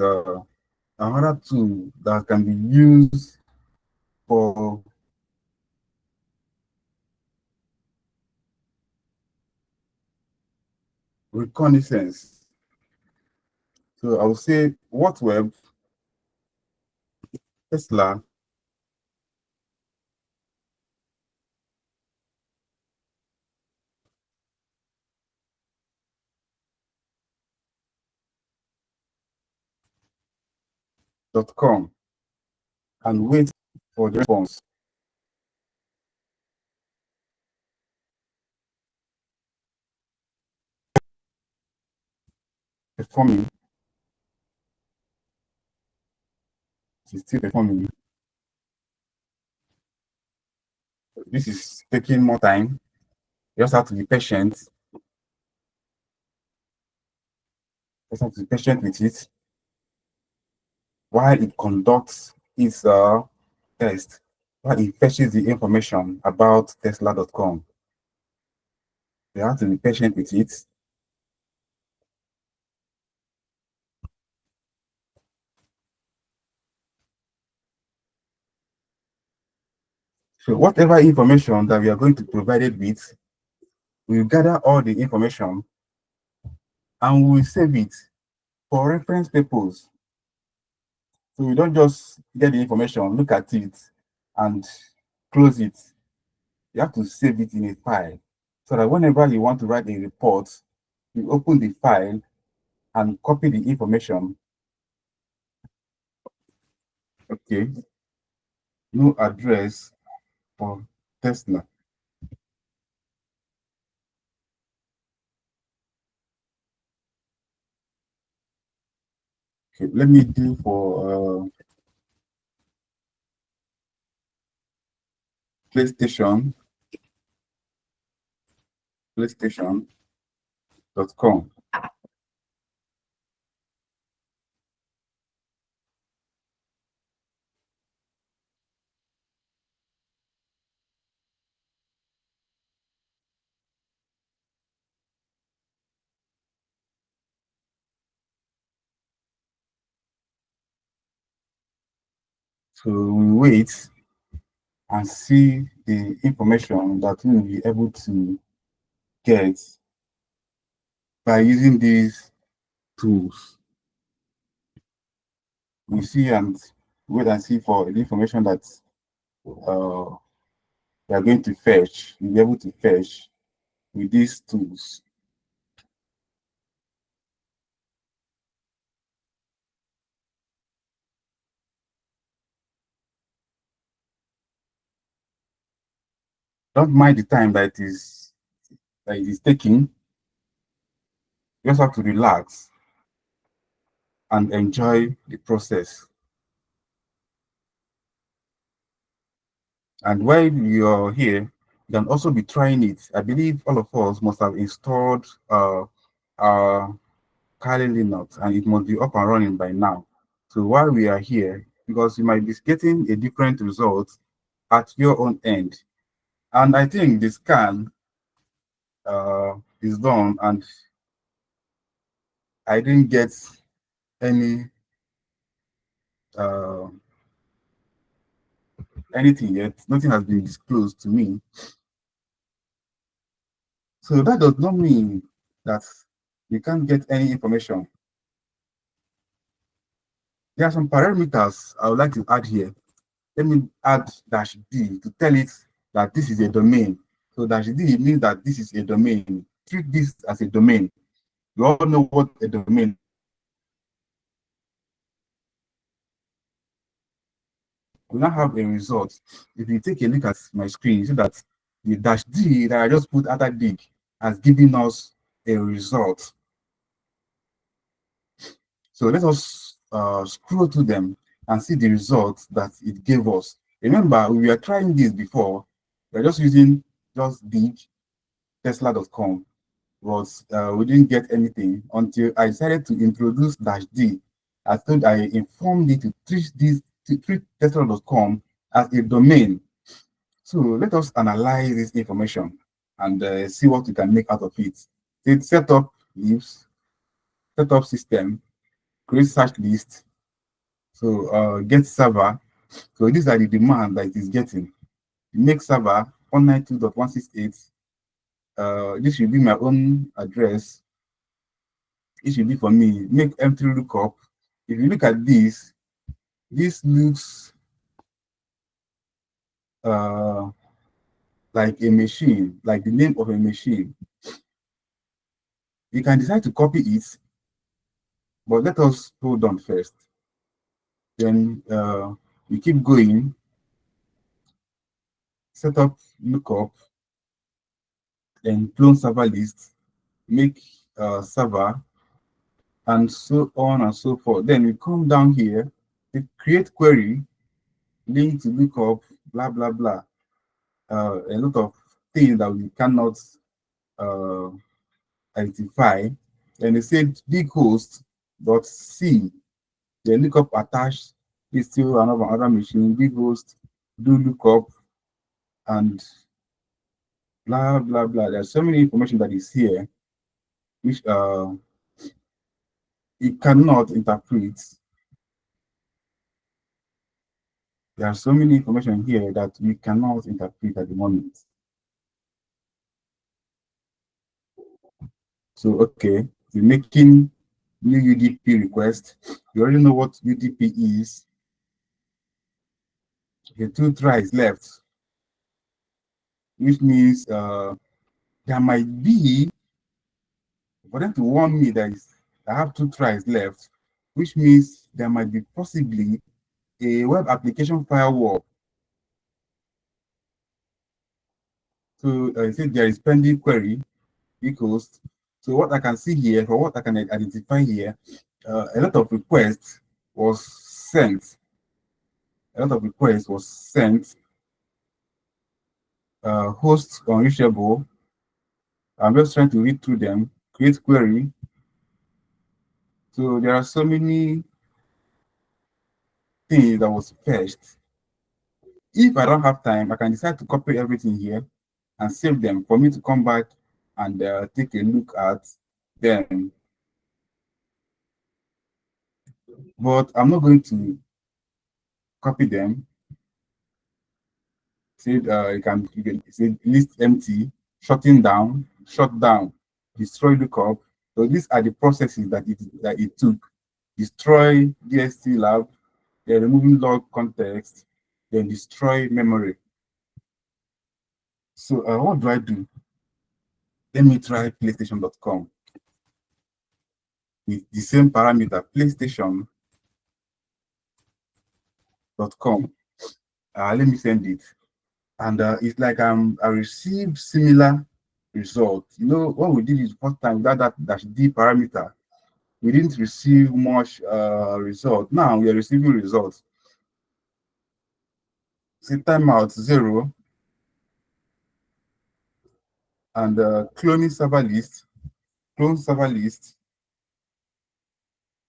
another tool that can be used for reconnaissance. So I will say What Web Tesla .com and wait for the response. Performing, it is still performing. This is taking more time. You just have to be patient. Just have to be patient with it while it conducts its test, while it fetches the information about Tesla.com. You have to be patient with it. So whatever information that we are going to provide it with, we'll gather all the information and we'll save it for reference purpose. So we don't just get the information, look at it, and close it. You have to save it in a file so that whenever you want to write a report, you open the file and copy the information. Okay, no address for Tesla. Okay, let me do for PlayStation, PlayStation.com. So we wait and see the information that we will be able to get by using these tools. We see and wait and see for the information that we are going to fetch. We'll be able to fetch with these tools. Don't mind the time that it is taking. You just have to relax and enjoy the process. And while you're here, you can also be trying it. I believe all of us must have installed our Kali Linux and it must be up and running by now. So while we are here, because you might be getting a different result at your own end. And I think the scan is done and I didn't get any anything yet. Nothing has been disclosed to me. So that does not mean that we can't get any information. There are some parameters I would like to add here. Let me add -d to tell it that this is a domain. So -d means that this is a domain. Treat this as a domain. You all know what a domain. We now have a result. If you take a look at my screen, you see that the -d that I just put after dig has given us a result. So let us scroll to them and see the results that it gave us. Remember, we were trying this before. We're just using just dig tesla.com, but we didn't get anything until I decided to introduce -d. I informed it to treat tesla.com as a domain. So let us analyze this information and see what we can make out of it. Set up lists, set up system, create search list. So get server. So these are the demand that it is getting. Make server 192.168. This should be my own address. It should be for me. Make M3 lookup. If you look at this looks like a machine, like the name of a machine. You can decide to copy it, but let us hold on first. Then we keep going. Set up lookup, then clone server list, make server, and so on and so forth. Then we come down here, we create query, link to lookup, blah blah blah. A lot of things that we cannot identify. And they said big host dot c. The lookup attached is still another machine, big host, do lookup, and blah blah blah. There's so many information that is here, which it cannot interpret. There are so many information here that we cannot interpret at the moment. So okay, we're making new UDP request. You already know what UDP is. Okay, 2 tries left, which means there might be, for them to warn me that I have 2 tries left, which means there might be possibly a web application firewall. So I said there is pending query equals. So what I can see here, or what I can identify here, a lot of requests was sent. A lot of requests was sent. Hosts unreachable. I'm just trying to read through them. Create query. So there are so many things that was fetched. If I don't have time, I can decide to copy everything here and save them for me to come back and take a look at them. But I'm not going to copy them. Say you can say list empty, shutting down, shut down, destroy lookup. So these are the processes that it took. Destroy DST lab, then removing log context, then destroy memory. So what do I do? Let me try PlayStation.com with the same parameter, PlayStation.com. Let me send it. And it's like I received similar results. You know, when we did it first time without that -d parameter, we didn't receive much result. Now we are receiving results. See timeout 0 and cloning server list, clone server list,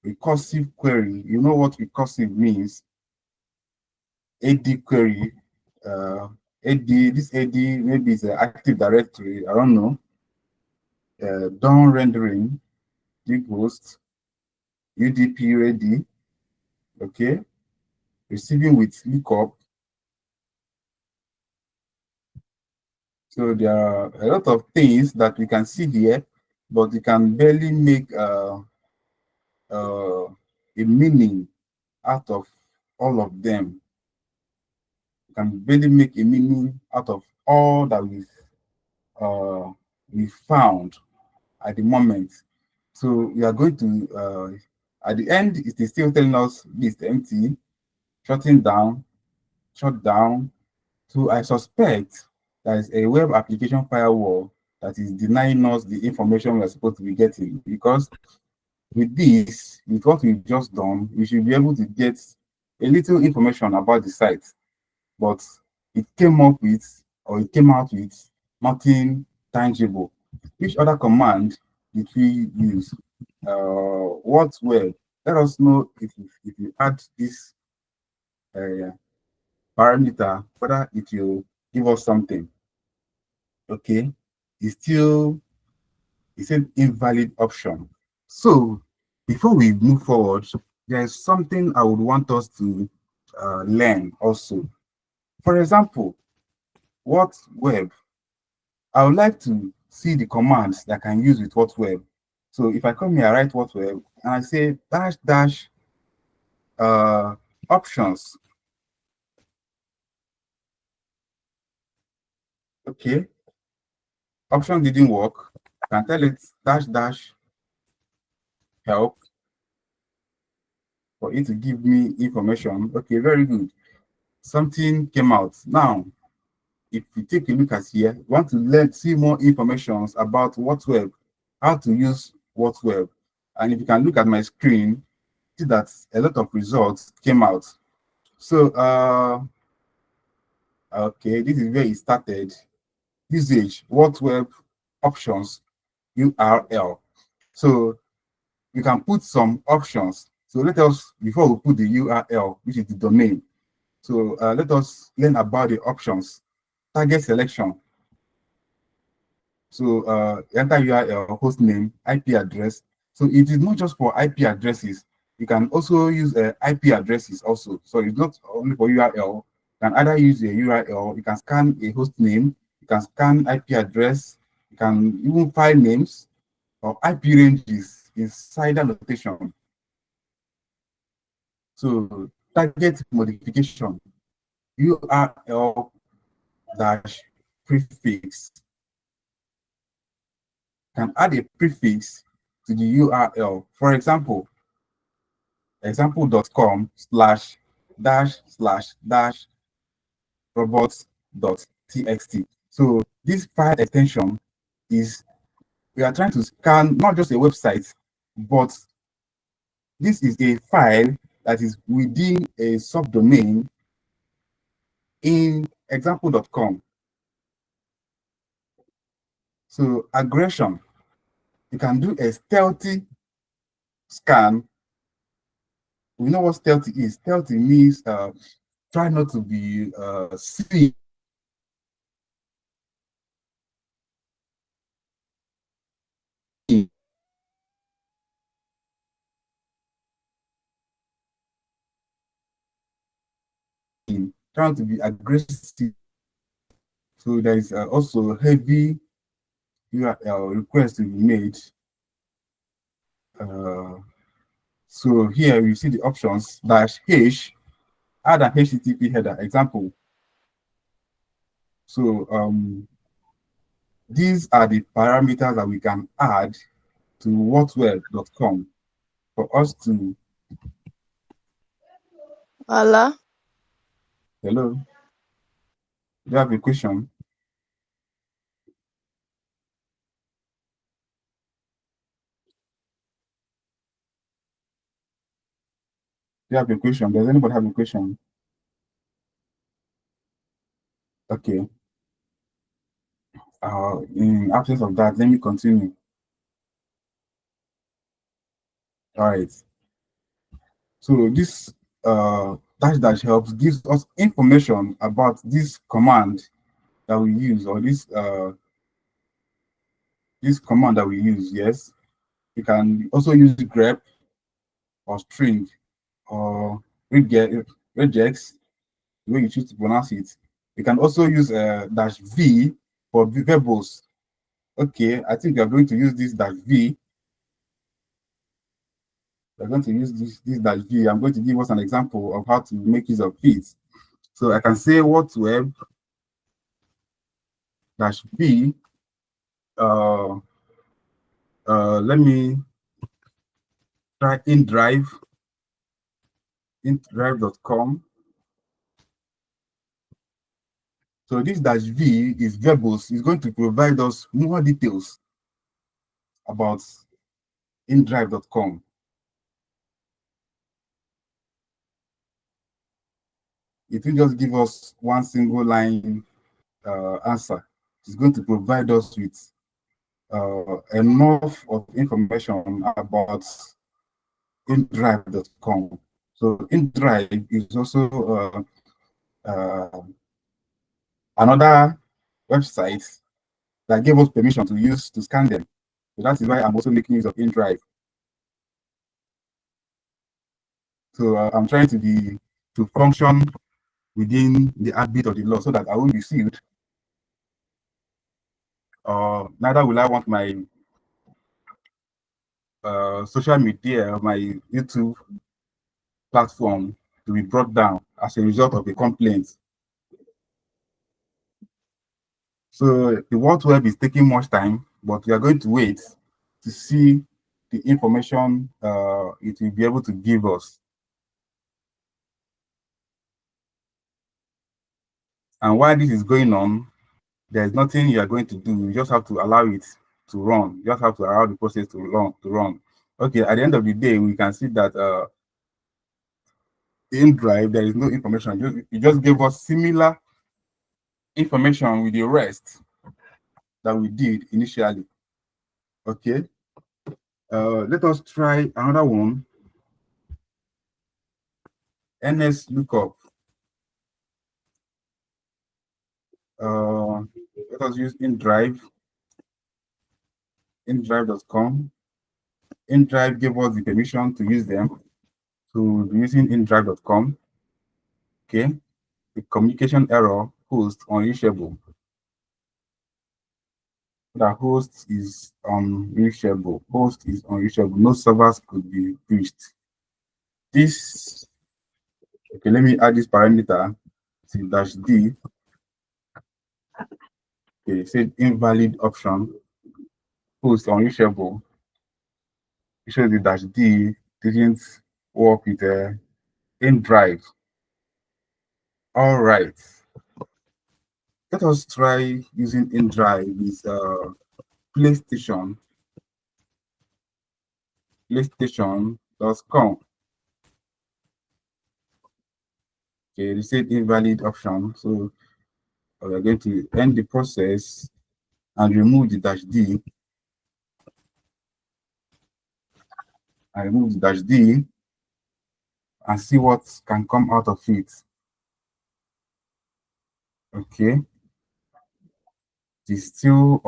recursive query. You know what recursive means? AD query. This AD maybe is an Active Directory. I don't know. Done rendering, dig host, UDP ready. Okay, receiving with lookup, So there are a lot of things that we can see here, but we can barely make a meaning out of all of them. We can barely make a meaning out of all that we found at the moment. So we are going to at the end it is still telling us list empty, shutting down, shut down. So I suspect there is a web application firewall that is denying us the information we're supposed to be getting, because with this, with what we've just done, we should be able to get a little information about the site, but it came up with, or it came out with, nothing tangible. Which other command did we use? What web? Let us know if you add this parameter, whether it will give us something. Okay, it's an invalid option. So before we move forward, there's something I would want us to learn also. For example, what web? I would like to see the commands that I can use with what web. So if I come here, I write what web, and I say dash dash options. Okay, option didn't work. I can tell it dash dash help for it to give me information. Okay, very good. Something came out. Now, if you take a look at here, you want to see more information about what web, how to use what web. And if you can look at my screen, see that a lot of results came out. So, okay, this is where it started. Usage, what web, options, URL. So we can put some options. So let us, before we put the URL, which is the domain. So let us learn about the options. Target selection. So enter URL, host name, IP address. So it is not just for IP addresses. You can also use IP addresses also. So it's not only for URL. You can either use a URL, you can scan a host name, you can scan IP address, you can even file names or IP ranges inside the notation. So target modification, URL dash prefix. Can add a prefix to the URL. For example, example.com slash dash slash dash robots.txt. So this file extension is, we are trying to scan not just a website, but this is a file that is within a subdomain in example.com. So aggression, you can do a stealthy scan. We know what stealthy is. Stealthy means try not to be seen. Trying to be aggressive. So there is also heavy URL request to be made. So here we see the options dash h, add an HTTP header example. So these are the parameters that we can add to whatweb.com for us to. Allah. Hello, do you have a question? Do you have a question? Does anybody have a question? Okay. In absence of that, let me continue. All right. So this dash dash helps gives us information about this command that we use, or this command that we use. Yes, you can also use grep or string or regex, the way you choose to pronounce it. You can also use dash v for variables. Okay, I think we are going to use this dash v. We're going to use this dash v. I'm going to give us an example of how to make use of it. So I can say what web dash v. Let me try indrive.com. So this dash v is verbose. It's going to provide us more details about indrive.com. It will just give us one single line answer. It's going to provide us with enough of information about indrive.com. So indrive is also another website that gave us permission to use to scan them. So that is why I'm also making use of indrive. So I'm trying to function within the heartbeat of the law so that I won't be sued. Neither will I want my social media, my YouTube platform to be brought down as a result of a complaint. So the World Web is taking much time, but we are going to wait to see the information it will be able to give us. And while this is going on, there's nothing you are going to do. You just have to allow it to run. You just have to allow the process to run. Okay, at the end of the day, we can see that in Drive, there is no information. You just gave us similar information with the rest that we did initially. Okay. Let us try another one. NS lookup. Let us use indrive.com. InDrive gave us the permission to use them. So using indrive.com. Okay. The communication error host unreachable. The host is unreachable. Host is unreachable. No servers could be reached. This, okay, let me add this parameter to dash D. Okay, said invalid option. Host unreachable. It shows the dash D didn't work with InDrive. All right. Let us try using InDrive with PlayStation.com. Okay, they said invalid option. So we are going to end the process and remove the dash D. And remove the dash D and see what can come out of it. Okay. It's still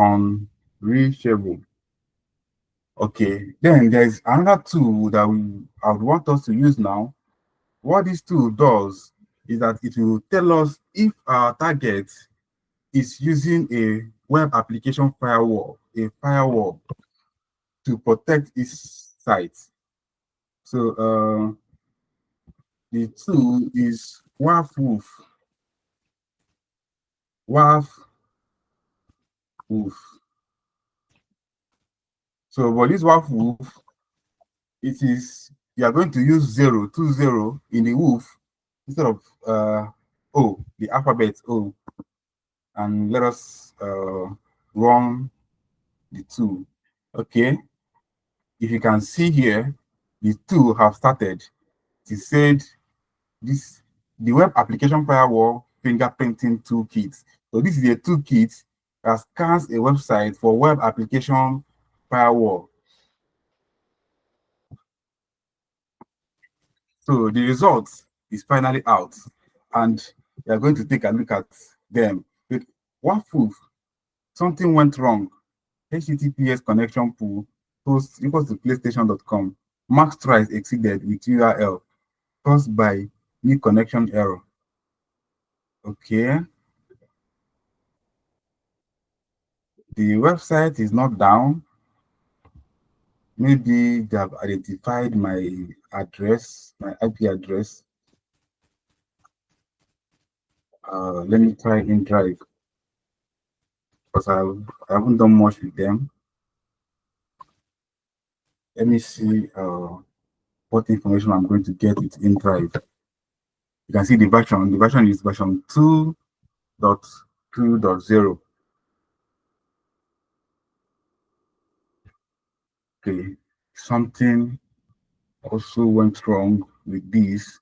unreachable. Okay. Then there's another tool that I would want us to use now. What this tool does is that it will tell us if our target is using a web application firewall, a firewall to protect its site. So the tool is WAF. So for this WAF, it is you are going to use 020 in the WOOF instead of O, the alphabet O, and let us run the tool. Okay, if you can see here, the tool have started. It said the web application firewall fingerprinting toolkit. So this is a toolkit that scans a website for web application firewall. So the result is finally out, and we are going to take a look at them. With what proof? Something went wrong. HTTPS connection pool host equals to PlayStation.com. Max tries exceeded with URL caused by new connection error. Okay. The website is not down. Maybe they have identified my address, my IP address. Let me try in Drive because I haven't done much with them. Let me see what information I'm going to get with in Drive. You can see the version. The version is version 2.2.0. Okay, something also went wrong with this.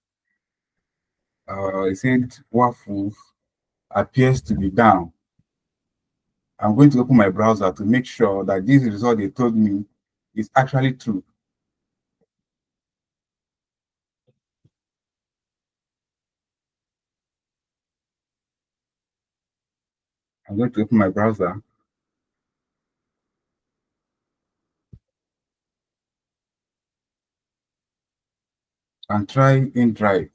It said Waffle appears to be down. I'm going to open my browser to make sure that this result they told me is actually true. I'm going to open my browser and try in Drive.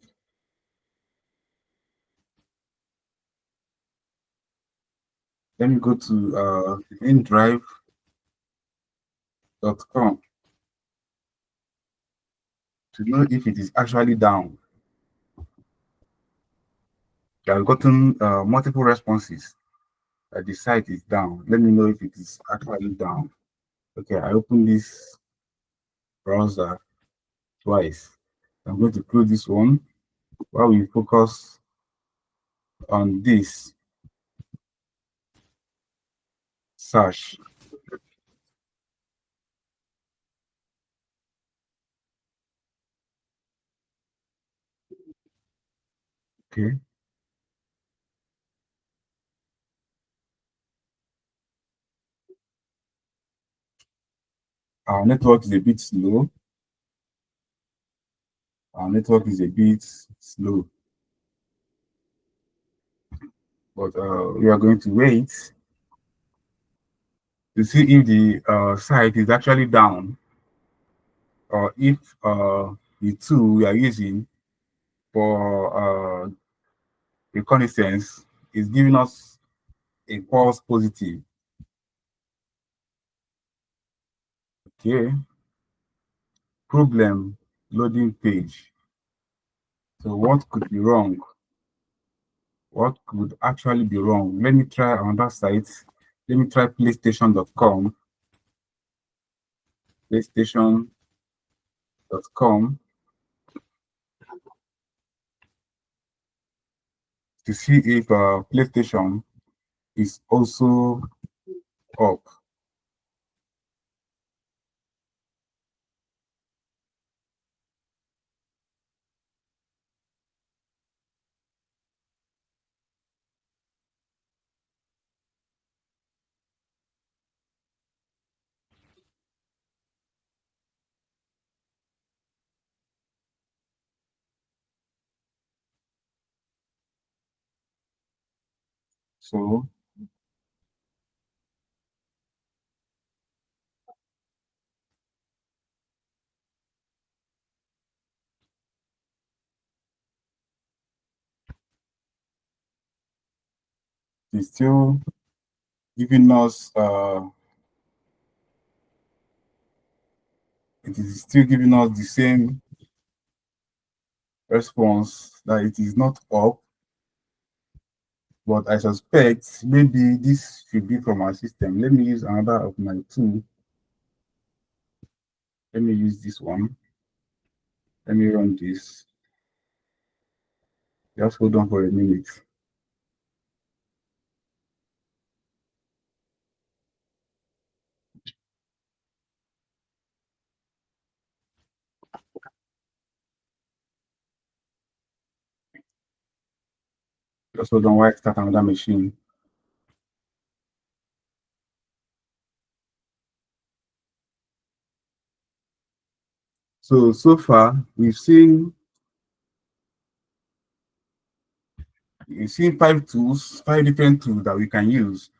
Let me go to indrive.com to know if it is actually down. I've gotten multiple responses that the site is down. Let me know if it is actually down. Okay, I open this browser twice. I'm going to close this one while we focus on this search. Okay, our network is a bit slow. Our network is a bit slow, but we are going to wait to see if the site is actually down or if the tool we are using for reconnaissance is giving us a false positive. Okay, problem loading page. So what could be wrong? What could actually be wrong? Let me try another site. Let me try PlayStation.com. PlayStation.com to see if PlayStation is also up. So it's still giving us it is still giving us the same response that it is not up, but I suspect maybe this should be from our system. Let me use another of my tool. Let me use this one. Let me run this. Just hold on for a minute. Just hold on while I start another machine. So far we've seen five different tools that we can use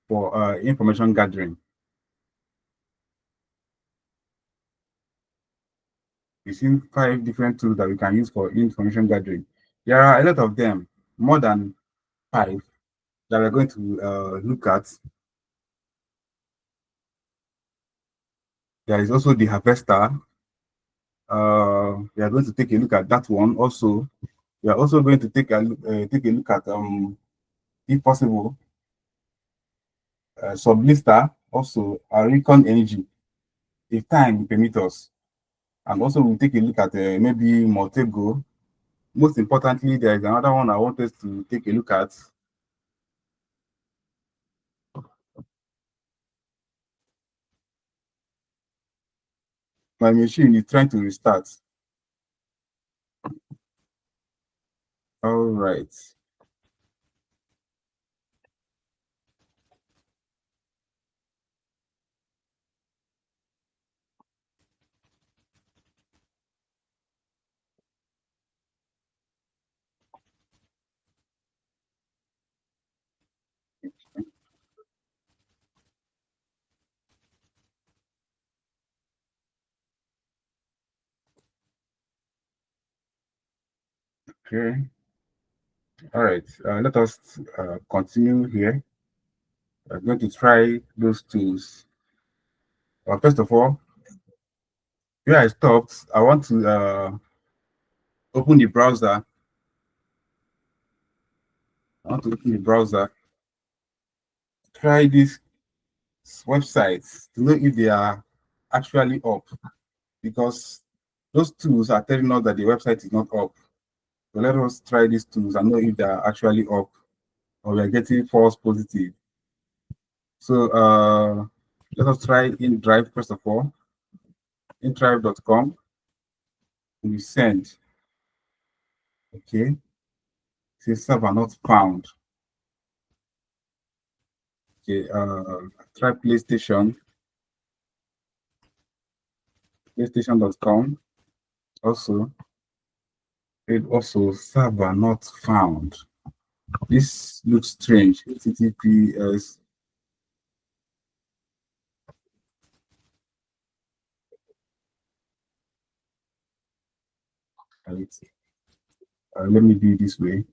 for information gathering. We've seen five different tools that we can use for information gathering. There are a lot of them, more than five, that we're going to look at. There is also the harvester. We are going to take a look at that one also. We are also going to take a look at, if possible, sublister, also recon energy, if time permit us. And also we'll take a look at maybe Mortego. Most importantly, there is another one I want us to take a look at. My machine is trying to restart. All right. Okay. All right. Let us continue here. I'm going to try those tools. First of all, where I stopped, I want to open the browser. I want to open the browser. Try these websites to know if they are actually up, because those tools are telling us that the website is not up. So let us try these tools and know if they are actually up or we are getting false positive. So let us try InDrive first of all. InDrive.com. We send. Okay. Say server not found. Okay. Try PlayStation. PlayStation.com. Also, it also server not found. This looks strange. HTTPS. Right. Let me do it this way.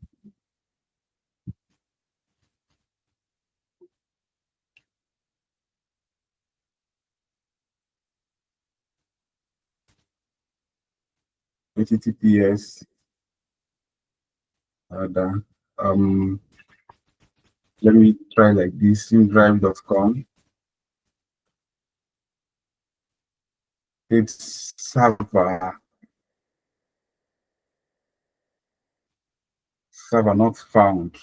HTTPS. Other. Let me try like this. InDrive.com. It's server not found.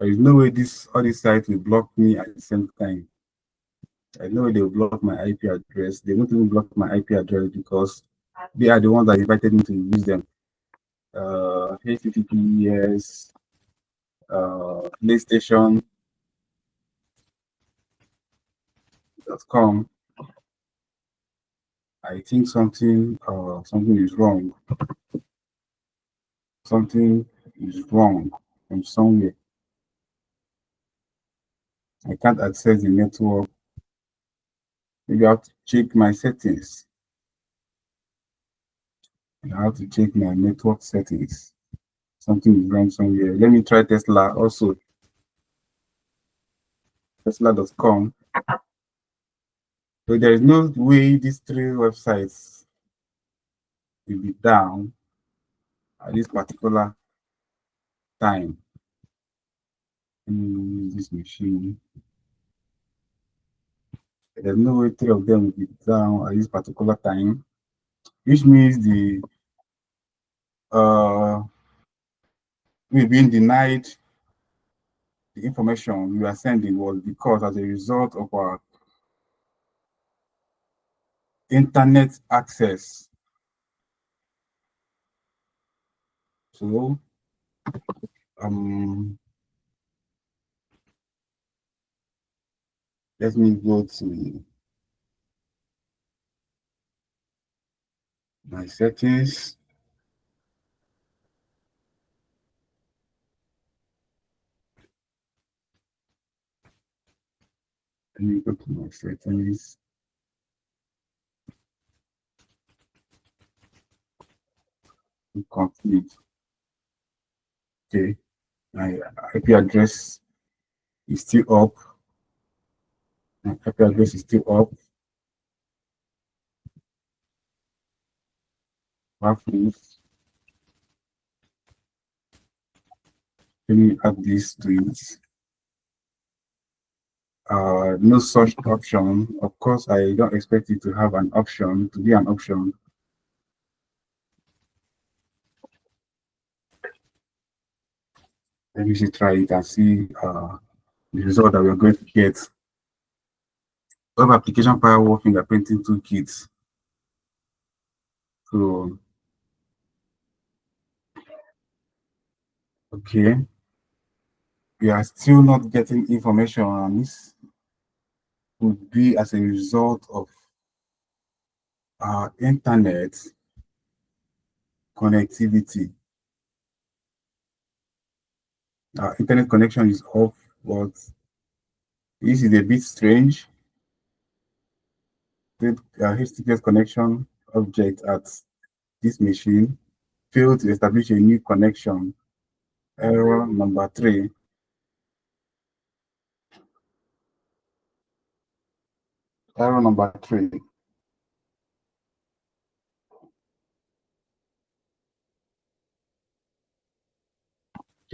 There is no way this all these sites will block me at the same time. I know they will block my IP address. They won't even block my IP address because they are the ones that invited me to use them. HTTPS, PlayStation.com. I think something is wrong. Something is wrong from somewhere. I can't access the network. Maybe I have to check my settings. I have to check my network settings. Something is wrong somewhere. Let me try Tesla also. Tesla.com. So there is no way these three websites will be down at this particular time. Let me use this machine. There's no way three of them will be down at this particular time, which means the we've been denied the information we are sending was because as a result of our internet access. So let me go to my settings. Let me go to my settings. Complete. Okay, my IP address is still up. My IP address is still up. Let me add this to it. No such option. Of course, I don't expect it to have an option, to be an option. Let me see, try it and see the result that we're going to get. Web application firewall fingerprinting toolkits. So, okay, we are still not getting information on this. Would be as a result of our internet connectivity. Our internet connection is off, but this is a bit strange. The HTTPS connection object at this machine failed to establish a new connection. Error number 3. Error number 3.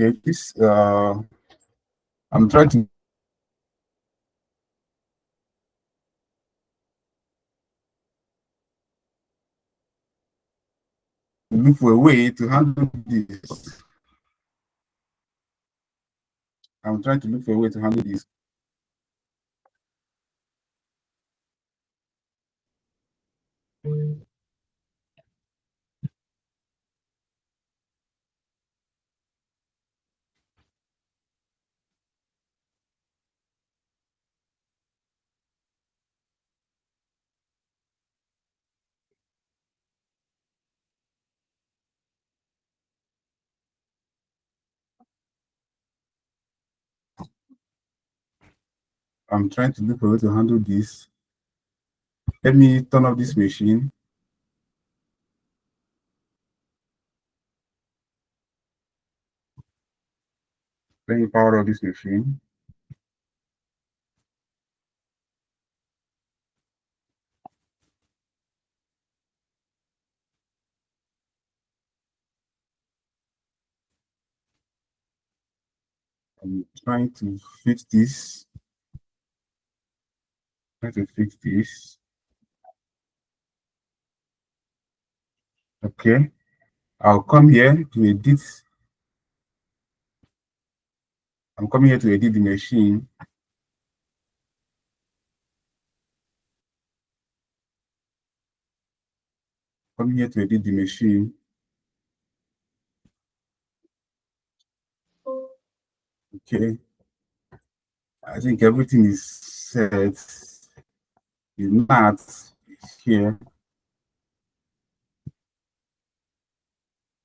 Okay, this I'm trying to look for a way to handle this. I'm trying to look for a way to handle this. I'm trying to look for a way to handle this. Let me turn off this machine. Let me power off this machine. I'm trying to fix this. Trying to fix this. Okay. I'll come here to edit. I'm coming here to edit the machine. Coming here to edit the machine. Okay. I think everything is set. The NAT is here.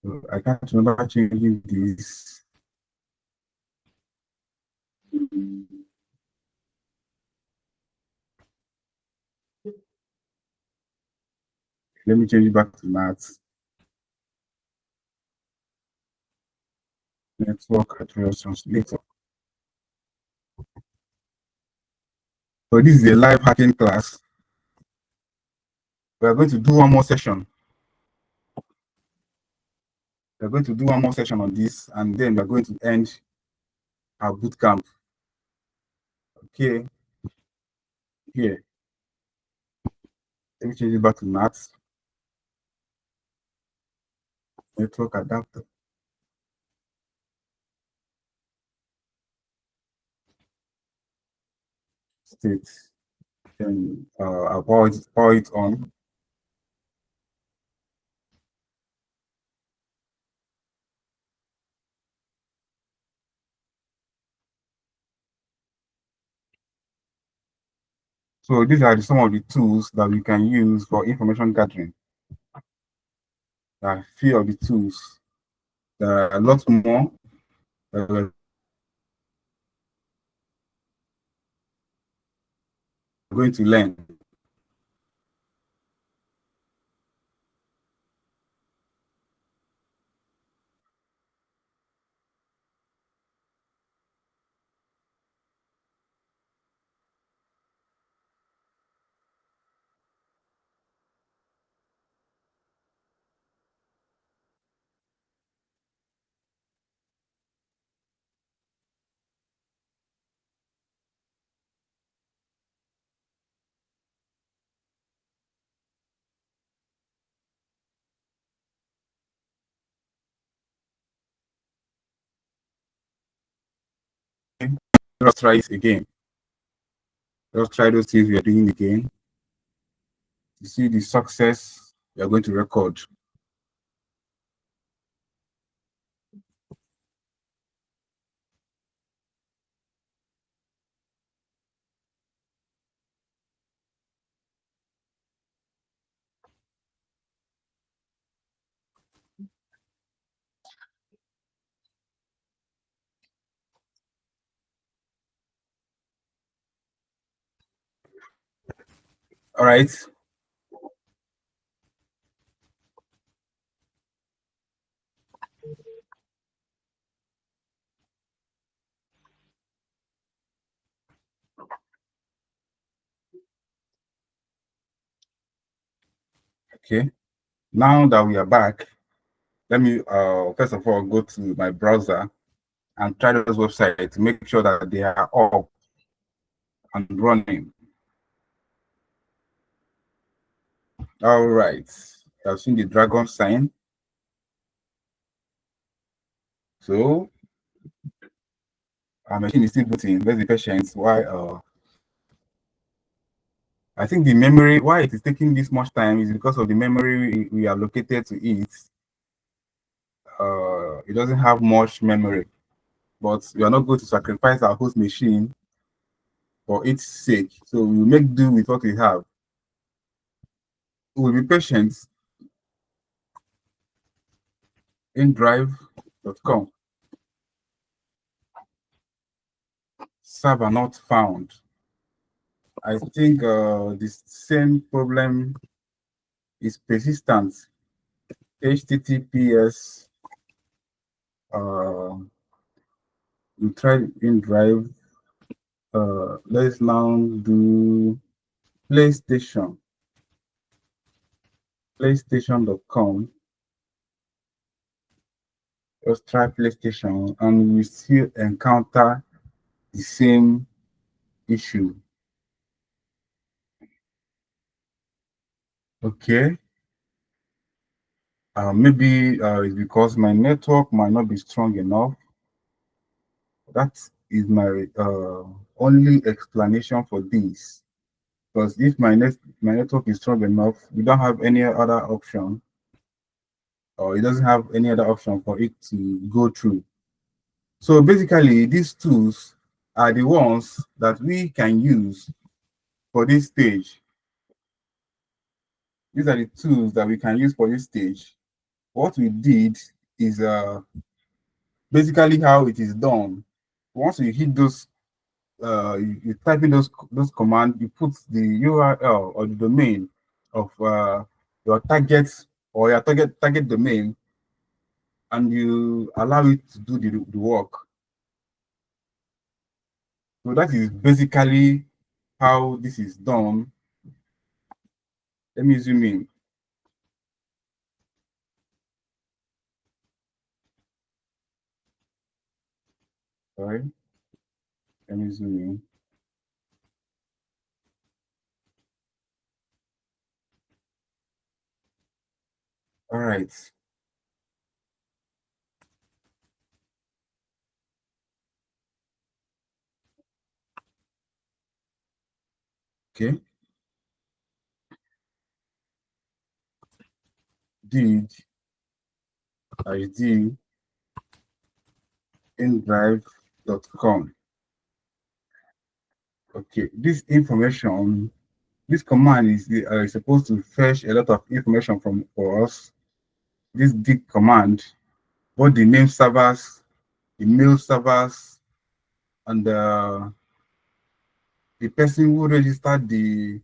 So I can't remember changing this. Let me change it back to NAT. Network address translator. So this is a live hacking class. We are going to do one more session. We're going to do one more session on this, and then we're going to end our bootcamp. Okay. Here. Let me change it back to NAT. Network adapter. State. Then I'll power it on. So these are some of the tools that we can use for information gathering. There are a few of the tools. There are a lot more that we're going to learn. Let's try it again. Let's try those things we are doing again. You see the success we are going to record. All right. Okay. Now that we are back, let me first of all go to my browser and try those websites to make sure that they are up and running. All right. I've seen the dragon sign. So our machine is still booting. Let's be patient. Why I think the memory, why it is taking this much time is because of the memory we allocated to it. It doesn't have much memory, but we are not going to sacrifice our host machine for its sake. So we will make do with what we have. We will be patient. In drive.com. Server not found. I think the same problem is persistent. HTTPS. We tried in drive. Let's now do PlayStation. PlayStation.com. Let's try PlayStation, and we still encounter the same issue. Okay. Maybe it's because my network might not be strong enough. That is my only explanation for this. Because if my network is strong enough, we don't have any other option, or it doesn't have any other option for it to go through. So basically, these tools are the ones that we can use for this stage. These are the tools that we can use for this stage. What we did is basically how it is done. Once you hit those you type in those commands, you put the URL or the domain of your target or your target domain, and you allow it to do the work. So that is basically how this is done. Let me zoom in. Sorry. Let me zoom in. All right. Okay. Did ID indrive.com. Okay. This information, this command is supposed to fetch a lot of information for us. This dig command, both the name servers, the mail servers, and the person who registered the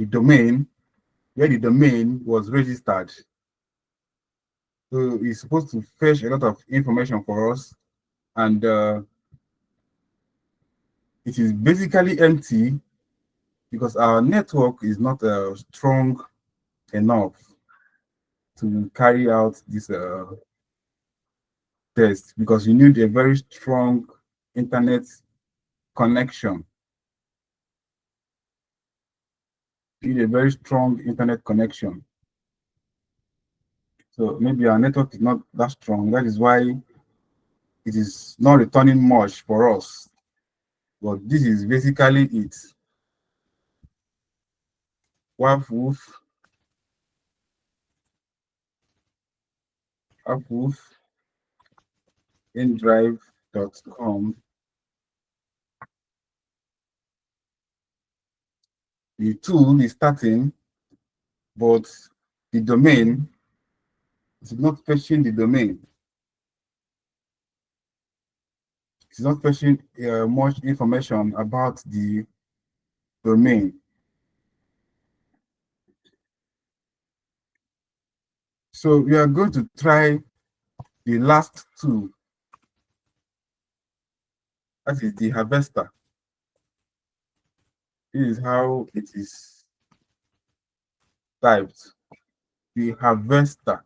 domain, where the domain was registered. So it's supposed to fetch a lot of information for us, and it is basically empty because our network is not strong enough to carry out this test, because you need a very strong internet connection. You need a very strong internet connection. So maybe our network is not that strong. That is why it is not returning much for us. But this is basically it. Woof woof indrive.com. The tool is starting, but the domain is not fetching the domain. It's not fetching much information about the domain. So we are going to try the last two. That is the harvester. This is how it is typed. The harvester.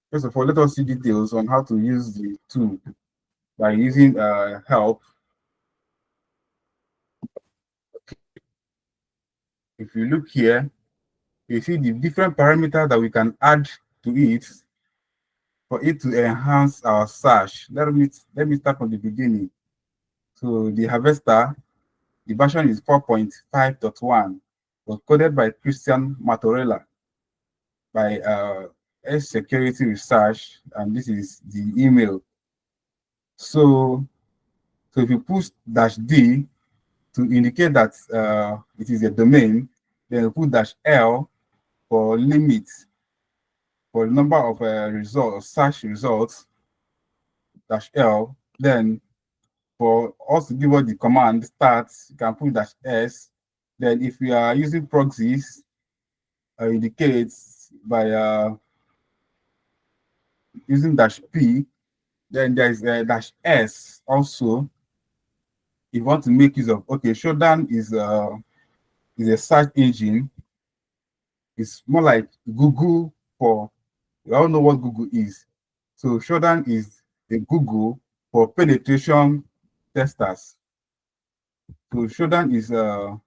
First of all, let us see details on how to use the tool by using help. If you look here, you see the different parameters that we can add to it for it to enhance our search. Let me start from the beginning. So the harvester, the version is 4.5.1, was coded by Christian Matorella by Security Research, and this is the email. So if you push -d to indicate that it is a domain, then you put -l for limit, for the number of results, search results, -l. Then for us to give us the command start, you can put -s. Then if we are using proxies, indicates by using -p. Then there is -s also. If you want to make use of, okay, Shodan is a search engine. It's more like Google for, we all know what Google is. So Shodan is a Google for penetration testers. So Shodan is a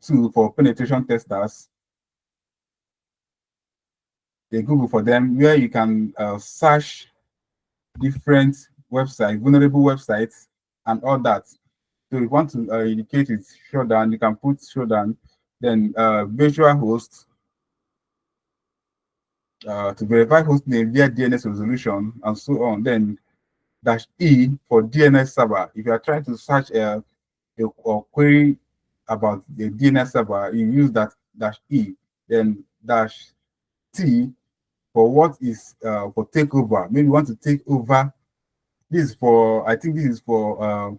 tool for penetration testers, a Google for them, where you can search different websites, vulnerable websites, and all that. So if you want to indicate it's Shodan, you can put Shodan, then virtual host, to verify host name via DNS resolution, and so on. Then -e for DNS server. If you are trying to search a query about the DNS server, you use that -e. Then -t for what is for takeover. Maybe you want to take over. This is for, I think this is for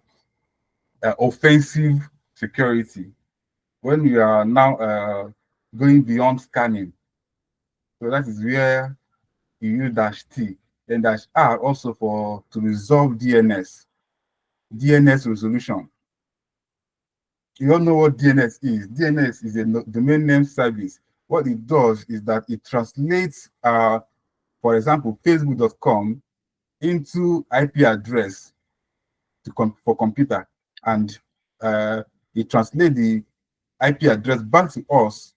offensive security, when you are now going beyond scanning. So that is where you use -t. Then -r also for to resolve DNS resolution. You all know what DNS is. DNS is a domain name service. What it does is that it translates, for example, facebook.com into IP address for computer, and it translates the IP address back to us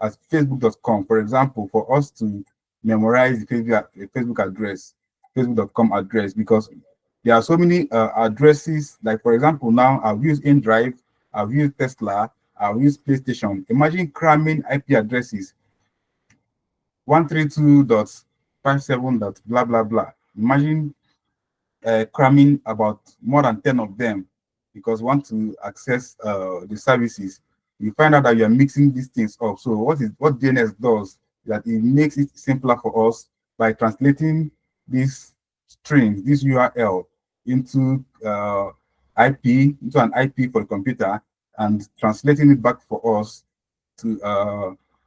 as facebook.com, for example, for us to memorize the Facebook address, facebook.com address, because there are so many addresses. Like, for example, now I've used InDrive, I've used Tesla, I've used PlayStation. Imagine cramming IP addresses 132.57. Blah blah blah. Imagine cramming about more than 10 of them because want to access the services. You find out that you are mixing these things up. So what DNS does is that it makes it simpler for us by translating these strings, this URL, into into an IP for the computer, and translating it back for us to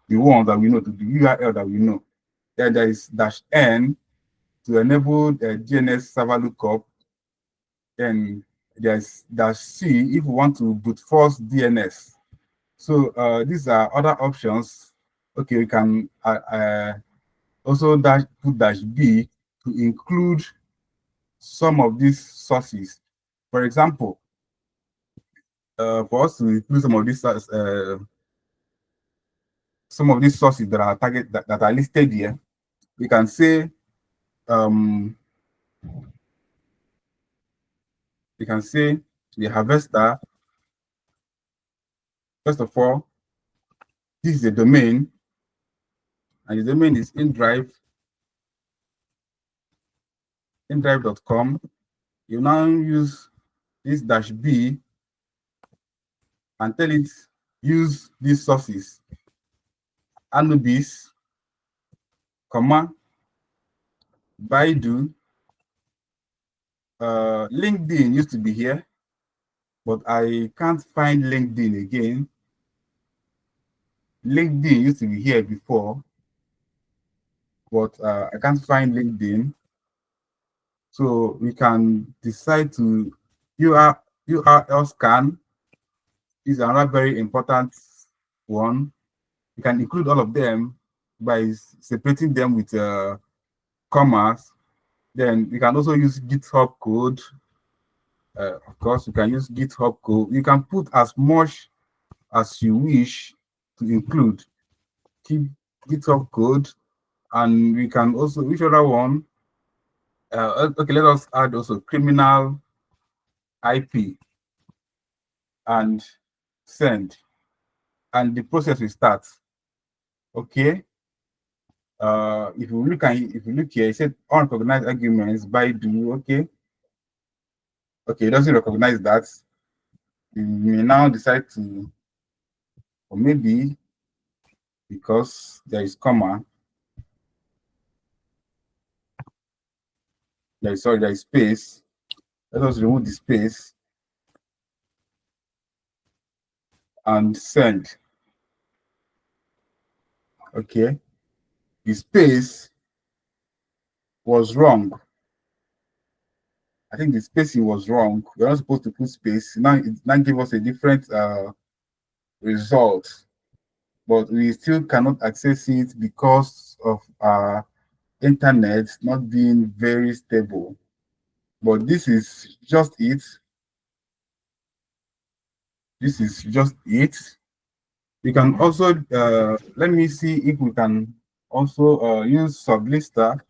the one that we know, to the URL that we know. Then there is -n to enable the DNS server lookup. Then there's -c if we want to brute force DNS. So these are other options. Okay, we can also put -b to include some of these sources. For example, for us to include some of these sources that are that are listed here, we can say we can say the harvester. First of all, this is a domain, and the domain is indrive.com. You now use this -b and tell it use these sources: Anubis, Baidu, LinkedIn used to be here, but I can't find LinkedIn again. LinkedIn used to be here before, but I can't find LinkedIn. So we can decide to URL scan is another very important one. You can include all of them by separating them with commas. Then you can also use GitHub code. Of course, you can use GitHub code. You can put as much as you wish to include. Keep GitHub code, and we can also, which other one? Okay, let us add also criminal IP and send, and the process will start. Okay. If you look here, it said unrecognized arguments by do. Okay. Okay, it doesn't recognize that. You may now decide to, or maybe because there is comma, there is space. Let us remove the space and send. Okay. The space was wrong. I think the spacing was wrong. We're not supposed to put space. Now it now give us a different result, but we still cannot access it because of our internet not being very stable. But this is just it. This is just it. We can also let me see if we can also use sublister.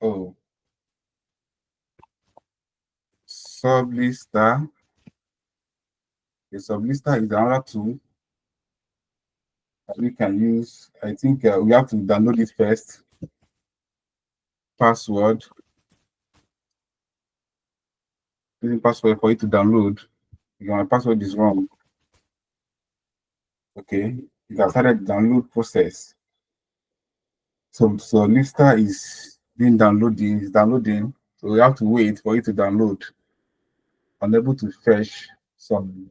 Oh, sublister. The sublister is another tool that we can use. I think we have to download it first. Password. Using password for it to download. Because my password is wrong. Okay, you have started the download process. So Lister is being downloading, is downloading. So we have to wait for it to download. Unable to fetch some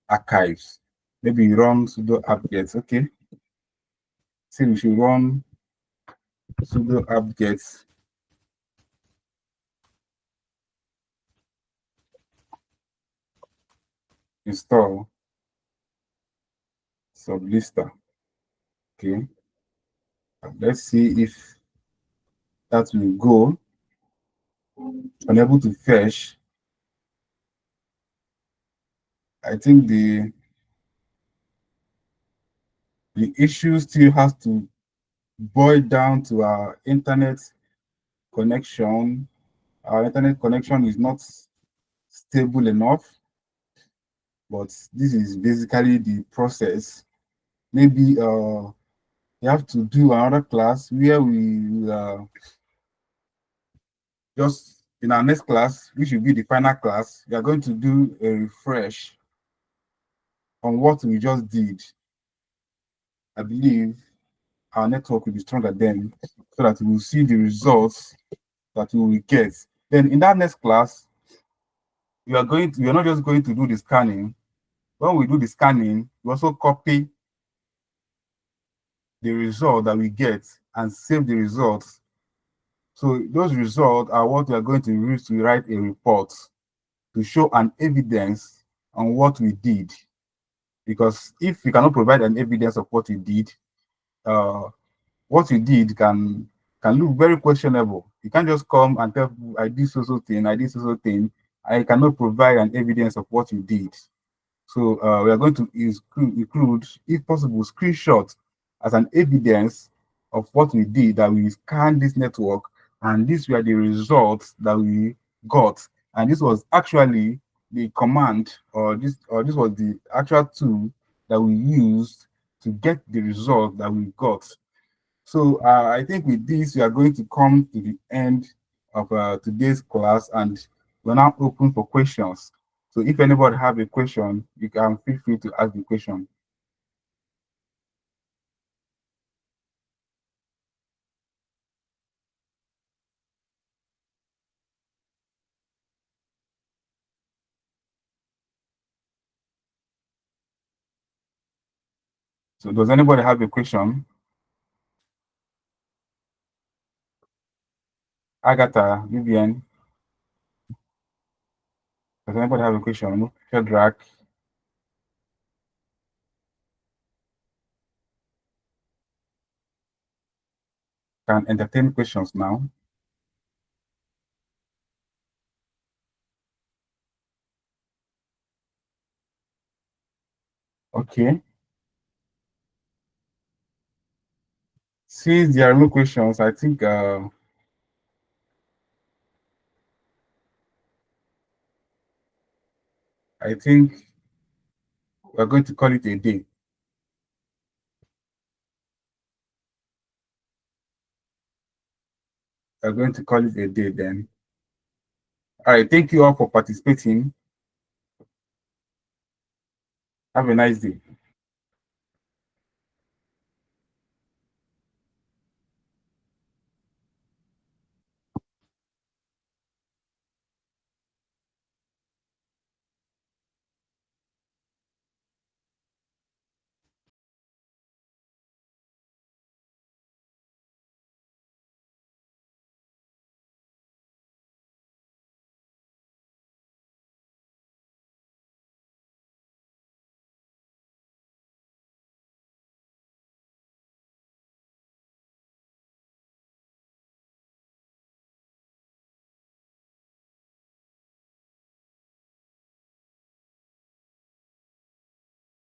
archives. Maybe run sudo apt-get. Okay. See, we should run sudo apt-get install sublister. Okay. Let's see if that will go. Unable to fetch. I think the issue still has to boil down to our internet connection. Our internet connection is not stable enough, but this is basically the process. Maybe you have to do another class where we just in our next class, which will be the final class, we are going to do a refresh on what we just did. I believe our network will be stronger then, so that we will see the results that we will get. Then in that next class, we are not just going to do the scanning. When we do the scanning, we also copy the result that we get and save the results. So those results are what we are going to use to write a report to show an evidence on what we did. Because if we cannot provide an evidence of what we did, what we did can look very questionable. You can't just come and tell people, I did so thing, I did so thing. I cannot provide an evidence of what you did. So we are going to include, if possible, screenshot as an evidence of what we did, that we scanned this network, and these were the results that we got. And this was actually the command, or this was the actual tool that we used to get the result that we got. So I think with this, we are going to come to the end of today's class, and we're now open for questions. So if anybody have a question, you can feel free to ask the question. So does anybody have a question? Agatha, Vivian, does anybody have a question? Shadrach, can entertain questions now. Okay. Since there are no questions, I think we're going to call it a day. We're going to call it a day then. All right. Thank you all for participating. Have a nice day.